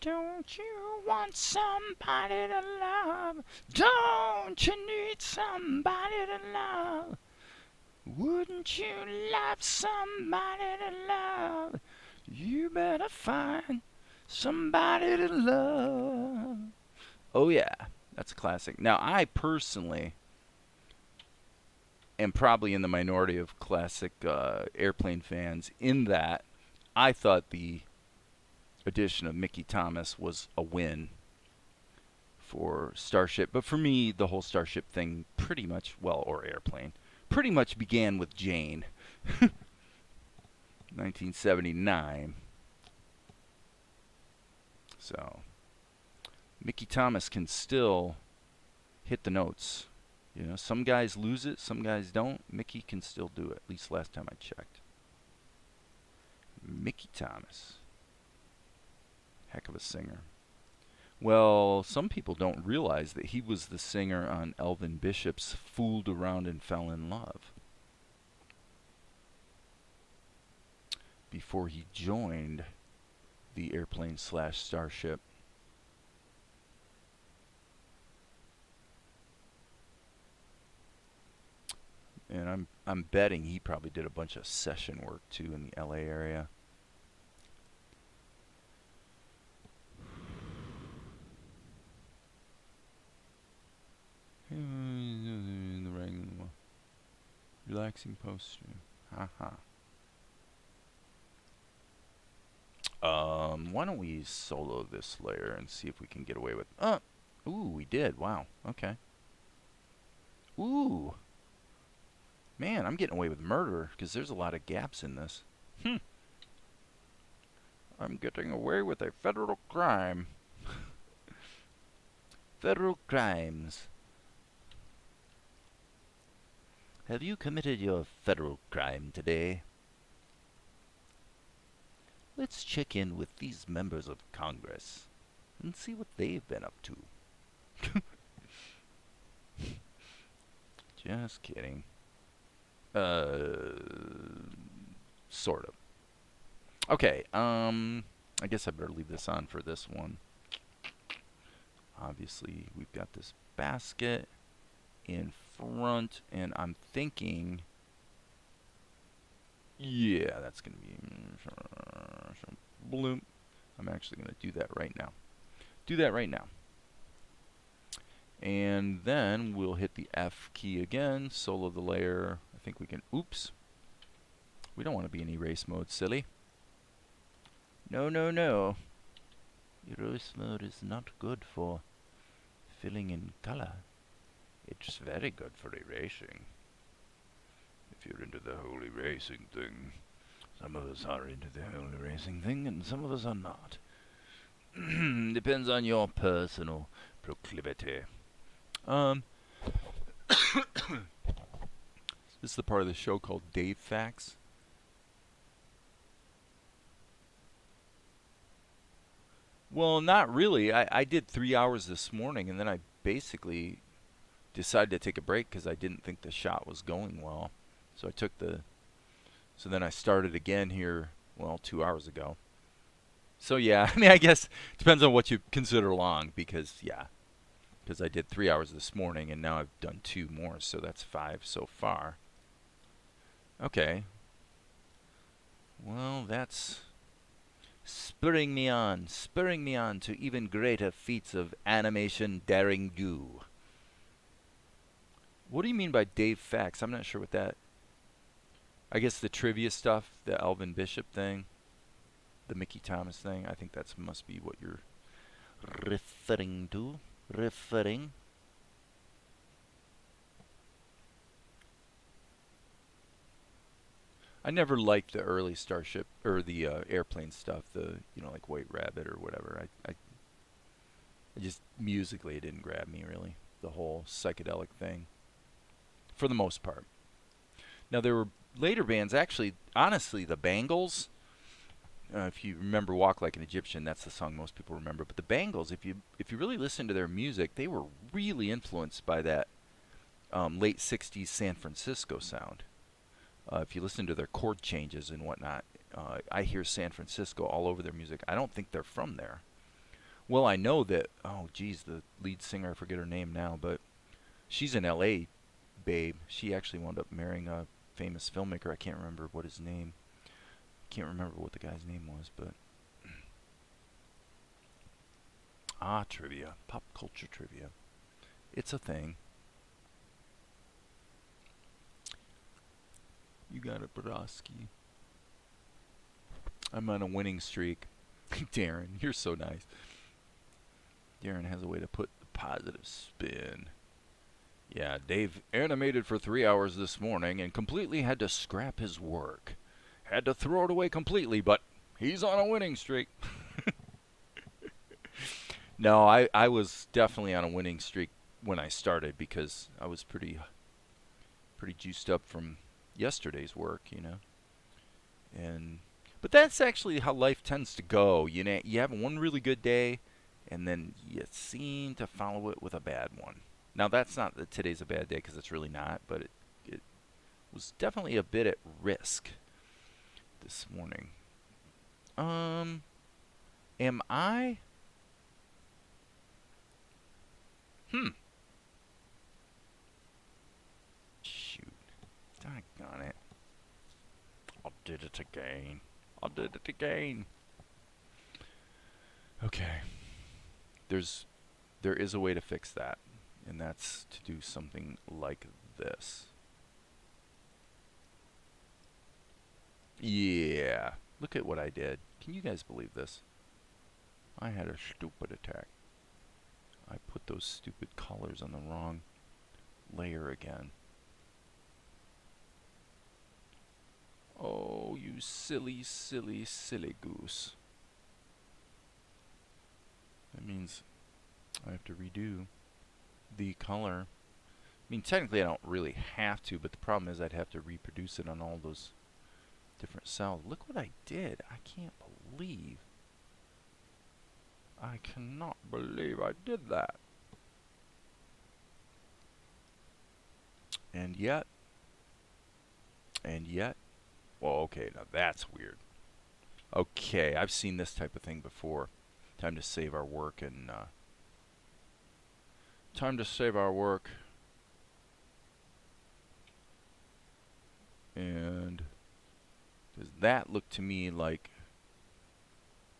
Don't you want somebody to love? Don't you need somebody to love? Wouldn't you love somebody to love? You better find somebody to love. Oh yeah, that's a classic. Now I personally am probably in the minority of classic airplane fans in that I thought the edition of Mickey Thomas was a win for Starship, but for me the whole Starship thing pretty much, well, or airplane, pretty much began with Jane. 1979. So Mickey Thomas can still hit the notes. You know, some guys lose it, some guys don't. Mickey can still do it, at least last time I checked. Mickey Thomas. Heck of a singer. Well, some people don't realize that he was the singer on Elvin Bishop's Fooled Around and Fell in Love before he joined the Airplane / Starship. And I'm betting he probably did a bunch of session work too in the LA area. Relaxing poster. Haha. Why don't we solo this layer and see if we can get away with... Ooh, we did. Wow. Okay. Ooh. Man, I'm getting away with murder because there's a lot of gaps in this. I'm getting away with a federal crime. Federal crimes. Have you committed your federal crime today? Let's check in with these members of Congress and see what they've been up to. Just kidding. Sort of. Okay, I guess I better leave this on for this one. obviously we've got this basket in front, and I'm thinking, yeah, that's going to be bloom. I'm actually going to do that right now. And then we'll hit the F key again, solo the layer. I think we can, oops. We don't want to be in erase mode, silly. No, no, no. Erase mode is not good for filling in color. It's very good for erasing. If you're into the whole erasing thing. Some of us are into the whole erasing thing, and some of us are not. Depends on your personal proclivity. This is the part of the show called Dave Facts. Well, not really. I did 3 hours this morning, and then I basically decided to take a break because I didn't think the shot was going well. So so then I started again here, well, 2 hours ago. So yeah, I mean, I guess it depends on what you consider long, because I did 3 hours this morning, and now I've done 2 more, so that's 5 so far. Okay. Well, that's spurring me on to even greater feats of animation daring do. What do you mean by Dave Facts? I'm not sure what that... I guess the trivia stuff, the Alvin Bishop thing, the Mickey Thomas thing, I think that must be what you're referring to. I never liked the early Starship, or the airplane stuff, like White Rabbit or whatever. I just, musically, it didn't grab me, really. The whole psychedelic thing. For the most part. Now, there were later bands, actually, honestly, the Bangles, if you remember Walk Like an Egyptian, that's the song most people remember. But the Bangles, if you really listen to their music, they were really influenced by that late 60s San Francisco sound. If you listen to their chord changes and whatnot, I hear San Francisco all over their music. I don't think they're from there. Well, I know that, the lead singer, I forget her name now, but she's an LA babe. She actually wound up marrying a famous filmmaker. I can't remember what his name. Can't remember what the guy's name was, but... trivia. Pop culture trivia. It's a thing. You got it, Brodowski. I'm on a winning streak. Darren, you're so nice. Darren has a way to put the positive spin. Yeah, Dave animated for 3 hours this morning and completely had to scrap his work. Had to throw it away completely, but he's on a winning streak. No, I was definitely on a winning streak when I started, because I was pretty juiced up from yesterday's work, but that's actually how life tends to go. You have one really good day, and then you seem to follow it with a bad one. Now, that's not that today's a bad day, because it's really not, but it was definitely a bit at risk this morning. Am I? Shoot. Doggone it. I did it again. Okay. There is a way to fix that, and that's to do something like this. Yeah. Look at what I did. Can you guys believe this? I had a stupid attack. I put those stupid colors on the wrong layer again. Oh, you silly, silly, silly goose. That means I have to redo the color. I mean, technically I don't really have to, but the problem is I'd have to reproduce it on all those different cells. Look what I did. I can't believe. I cannot believe I did that. And yet, well, okay, now that's weird. Okay, I've seen this type of thing before. Time to save our work and time to save our work. And does that look to me like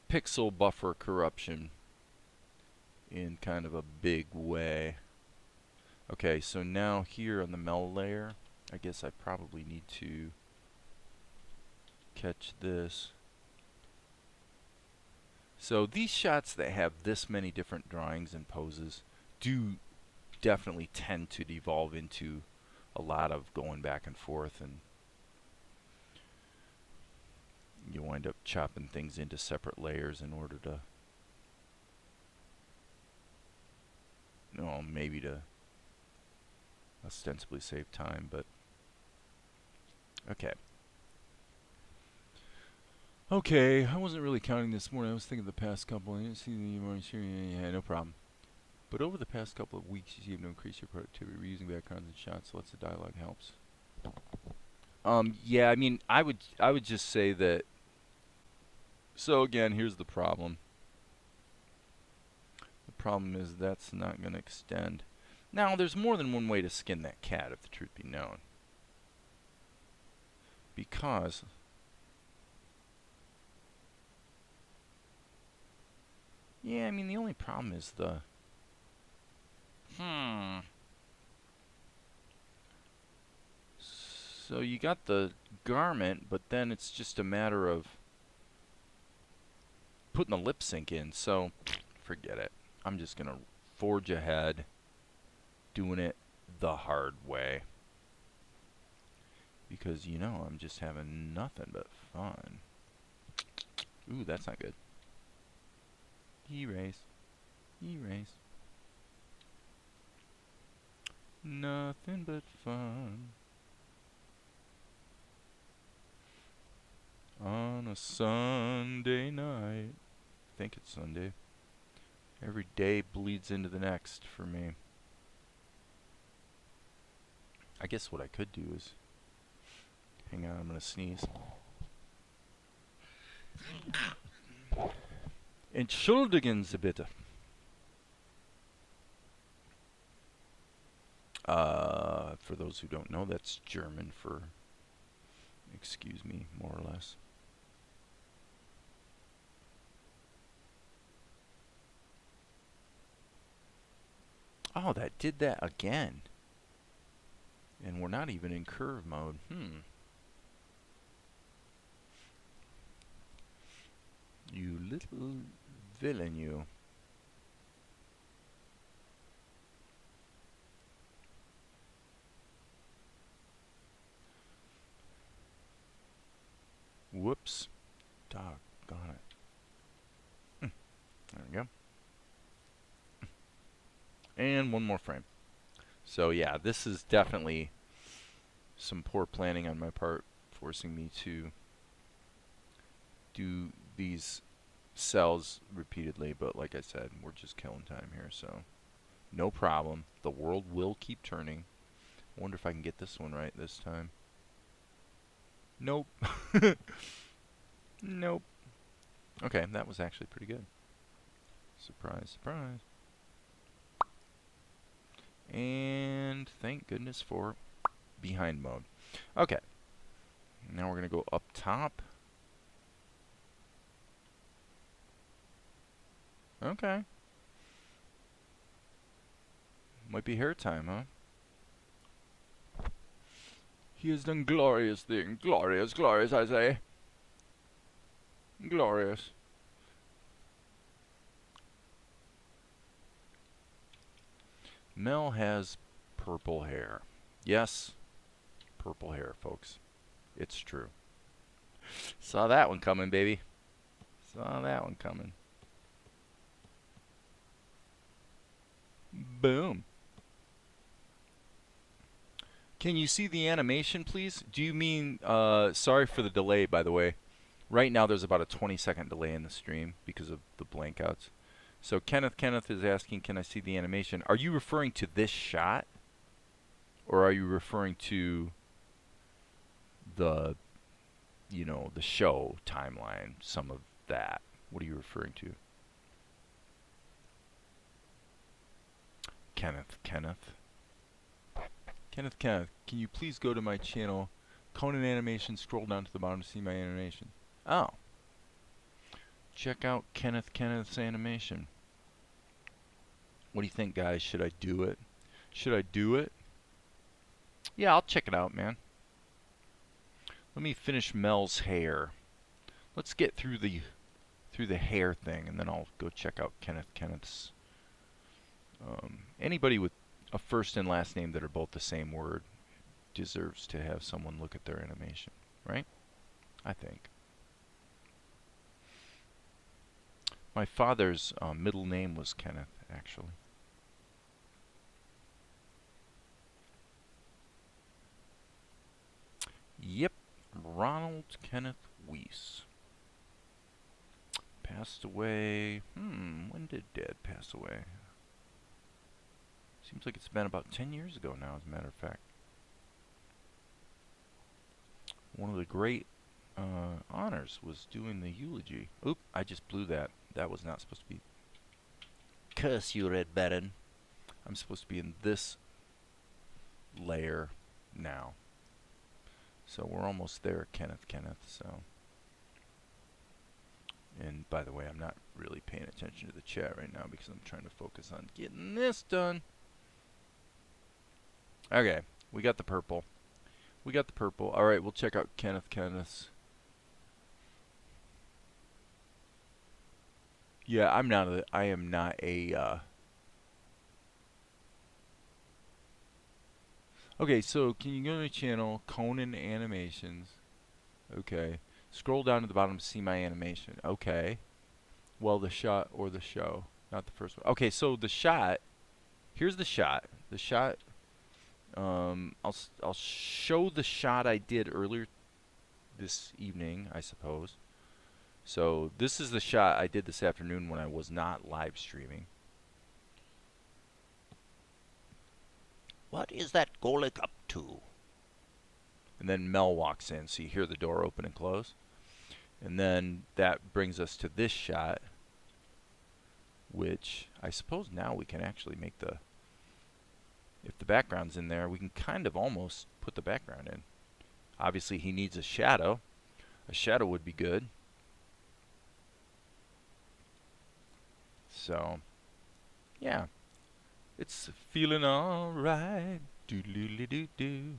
pixel buffer corruption in kind of a big way? Okay, so now here on the mel layer, I guess I probably need to catch this. So these shots that have this many different drawings and poses do definitely tend to devolve into a lot of going back and forth, and you wind up chopping things into separate layers in order to, maybe to ostensibly save time, but okay. Okay, I wasn't really counting this morning. I was thinking the past couple. I didn't see the morning sharing. Yeah, no problem. But over the past couple of weeks, you seem to increase your productivity. Reusing backgrounds and shots, lots of dialogue helps. Yeah, I mean, I would just say that. So again, here's the problem. The problem is that's not going to extend. Now, there's more than one way to skin that cat, if the truth be known. Because yeah, I mean, the only problem is the So you got the garment, but then it's just a matter of putting the lip sync in. So forget it. I'm just gonna forge ahead, doing it the hard way, because I'm just having nothing but fun. Ooh, that's not good. Erase. Erase. Nothing but fun on a Sunday night. I think it's Sunday. Every day bleeds into the next for me. I guess what I could do is, hang on, I'm gonna sneeze. Entschuldigen Sie bitte. For those who don't know, that's German for excuse me, more or less. Oh, that did that again. And we're not even in curve mode. You little villain, you. Whoops. Doggone it. There we go. And one more frame. So yeah, this is definitely some poor planning on my part, forcing me to do these cells repeatedly, but like I said, we're just killing time here, so no problem. The world will keep turning. I wonder if I can get this one right this time. Nope. Nope. Okay, that was actually pretty good. Surprise, surprise. And thank goodness for behind mode. Okay. Now we're going to go up top. Okay. Might be hair time, huh? He has done glorious thing. Glorious, glorious, I say. Glorious. Mel has purple hair. Yes, purple hair, folks. It's true. Saw that one coming, baby. Saw that one coming. Boom. Can you see the animation, please? Do you mean, sorry for the delay, by the way. Right now there's about a 20-second delay in the stream because of the blankouts. So Kenneth is asking, can I see the animation? Are you referring to this shot? Or are you referring to the, the show timeline, some of that? What are you referring to? Kenneth, can you please go to my channel, Conan Animation, scroll down to the bottom to see my animation. Oh. Check out Kenneth's animation. What do you think, guys? Should I do it? Should I do it? Yeah, I'll check it out, man. Let me finish Mel's hair. Let's get through the hair thing, and then I'll go check out Kenneth's. Anybody with a first and last name that are both the same word deserves to have someone look at their animation, right? I think. My father's middle name was Kenneth, actually. Yep, Ronald Kenneth Weiss. Passed away. When did Dad pass away? Seems like it's been about 10 years ago now, as a matter of fact. One of the great honors was doing the eulogy. Oop, I just blew that. That was not supposed to be. Curse you, Red Baron. I'm supposed to be in this layer now. So we're almost there, Kenneth, so. And by the way, I'm not really paying attention to the chat right now because I'm trying to focus on getting this done. Okay, we got the purple. Alright, we'll check out Kenneth's. Yeah, I am not a Okay, so can you go to my channel, Conan Animations? Okay. Scroll down to the bottom to see my animation. Okay. Well, the shot or the show, not the first one. Okay, so the shot. Here's the shot. The shot. I'll show the shot I did earlier this evening, I suppose. So this is the shot I did this afternoon when I was not live streaming. What is that Golik up to? And then Mel walks in, so you hear the door open and close. And then that brings us to this shot, which I suppose now we can actually make the, if the background's in there, we can kind of almost put the background in. Obviously he needs a shadow. A shadow would be good. So, yeah. It's feeling alright. Do-do-do-do-do.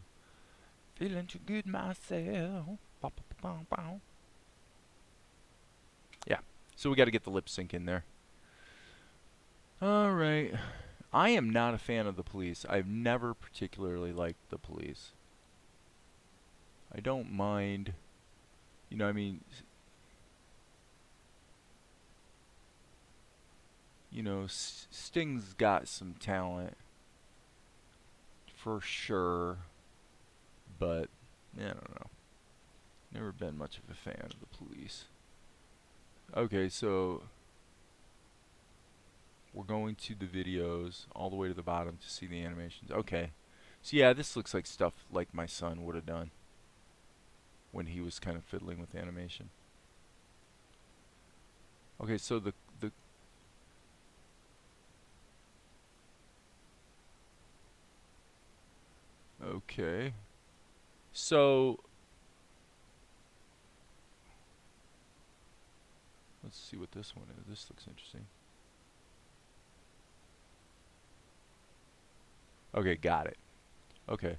Feeling too good myself. Bow-bow-bow-bow. Yeah. So we got to get the lip sync in there. Alright. I am not a fan of the police. I've never particularly liked the police. I don't mind. You know, I mean, you know, Sting's got some talent for sure, but I don't know. Never been much of a fan of the police. Okay, so we're going to the videos all the way to the bottom to see the animations. Okay, so yeah, this looks like stuff like my son would have done when he was kind of fiddling with animation. Okay, so the okay, so let's see what this one is. This looks interesting. Okay, got it. Okay.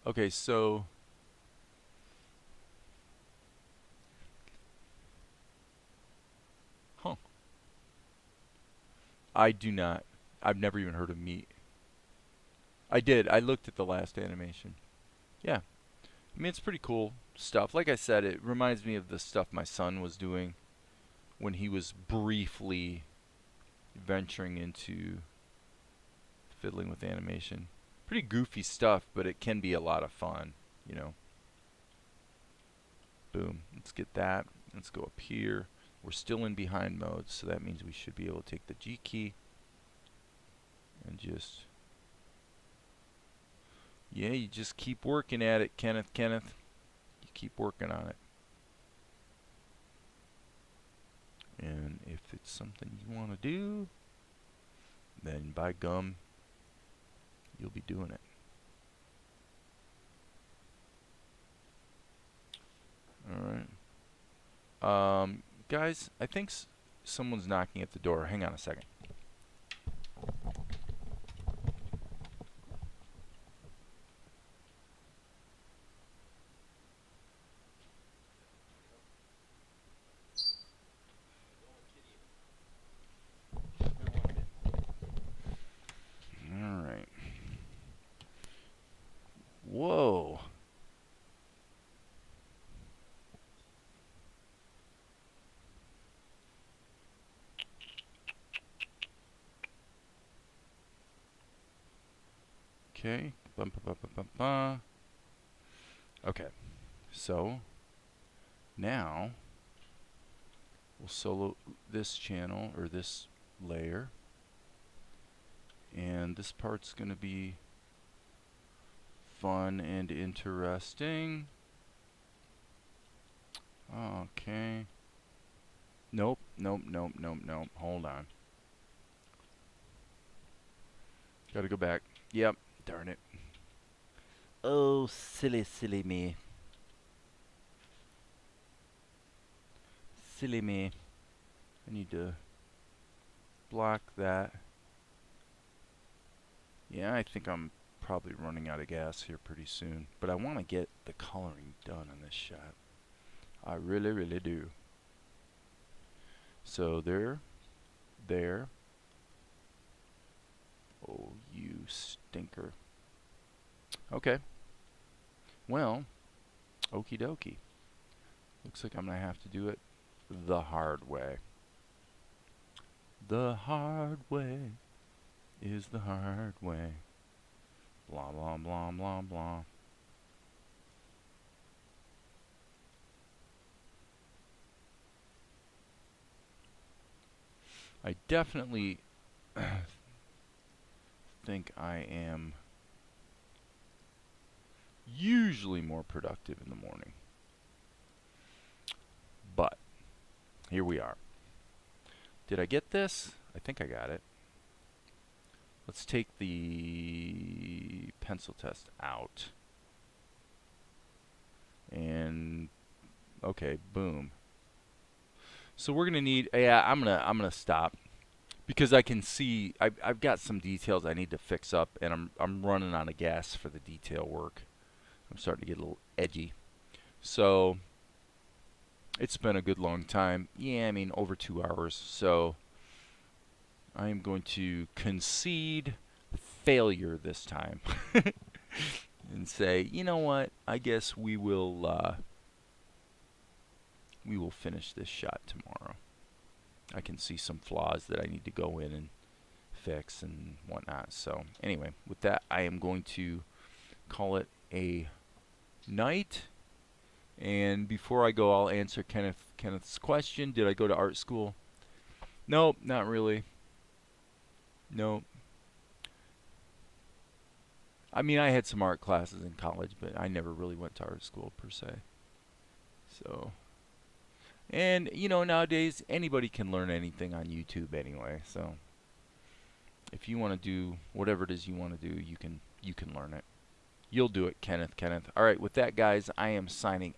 Okay, so I do not. I've never even heard of meat. I did. I looked at the last animation. Yeah. I mean, it's pretty cool stuff. Like I said, it reminds me of the stuff my son was doing when he was briefly venturing into fiddling with animation. Pretty goofy stuff, but it can be a lot of fun, you know. Boom. Let's get that. Let's go up here. We're still in behind mode, so that means we should be able to take the G key and just, yeah, you just keep working at it, Kenneth. You keep working on it. And if it's something you want to do, then by gum, you'll be doing it. Alright. Guys, I think someone's knocking at the door. Hang on a second. Alright. Whoa. Okay. Okay. So now we'll solo this channel or this layer, and this part's gonna be fun and interesting. Okay. Nope. Hold on. Gotta go back. Yep. Darn it. Oh, silly me. Silly me. I need to block that. Yeah, I think I'm probably running out of gas here pretty soon. But I want to get the coloring done on this shot. I really do. So there. Oh, you stinker. Okay. Well, okie dokie. Looks like I'm going to have to do it the hard way. The hard way is the hard way. Blah, blah, blah, blah, blah. I definitely think I am usually more productive in the morning. But here we are. Did I get this? I think I got it. Let's take the pencil test out. And okay, boom. So we're gonna need, yeah, I'm gonna stop because I can see I've got some details I need to fix up, and I'm running out of gas for the detail work. I'm starting to get a little edgy. So it's been a good long time. Yeah, I mean over 2 hours. So I am going to concede failure this time and say, you know what? I guess we will finish this shot tomorrow. I can see some flaws that I need to go in and fix and whatnot. So anyway, with that, I am going to call it a night. And before I go, I'll answer Kenneth's question. Did I go to art school? Nope, not really. Nope. I mean, I had some art classes in college, but I never really went to art school per se. So, and you know, nowadays anybody can learn anything on YouTube anyway. So, if you want to do whatever it is you want to do, you can learn it. You'll do it, Kenneth. All right, with that, guys, I am signing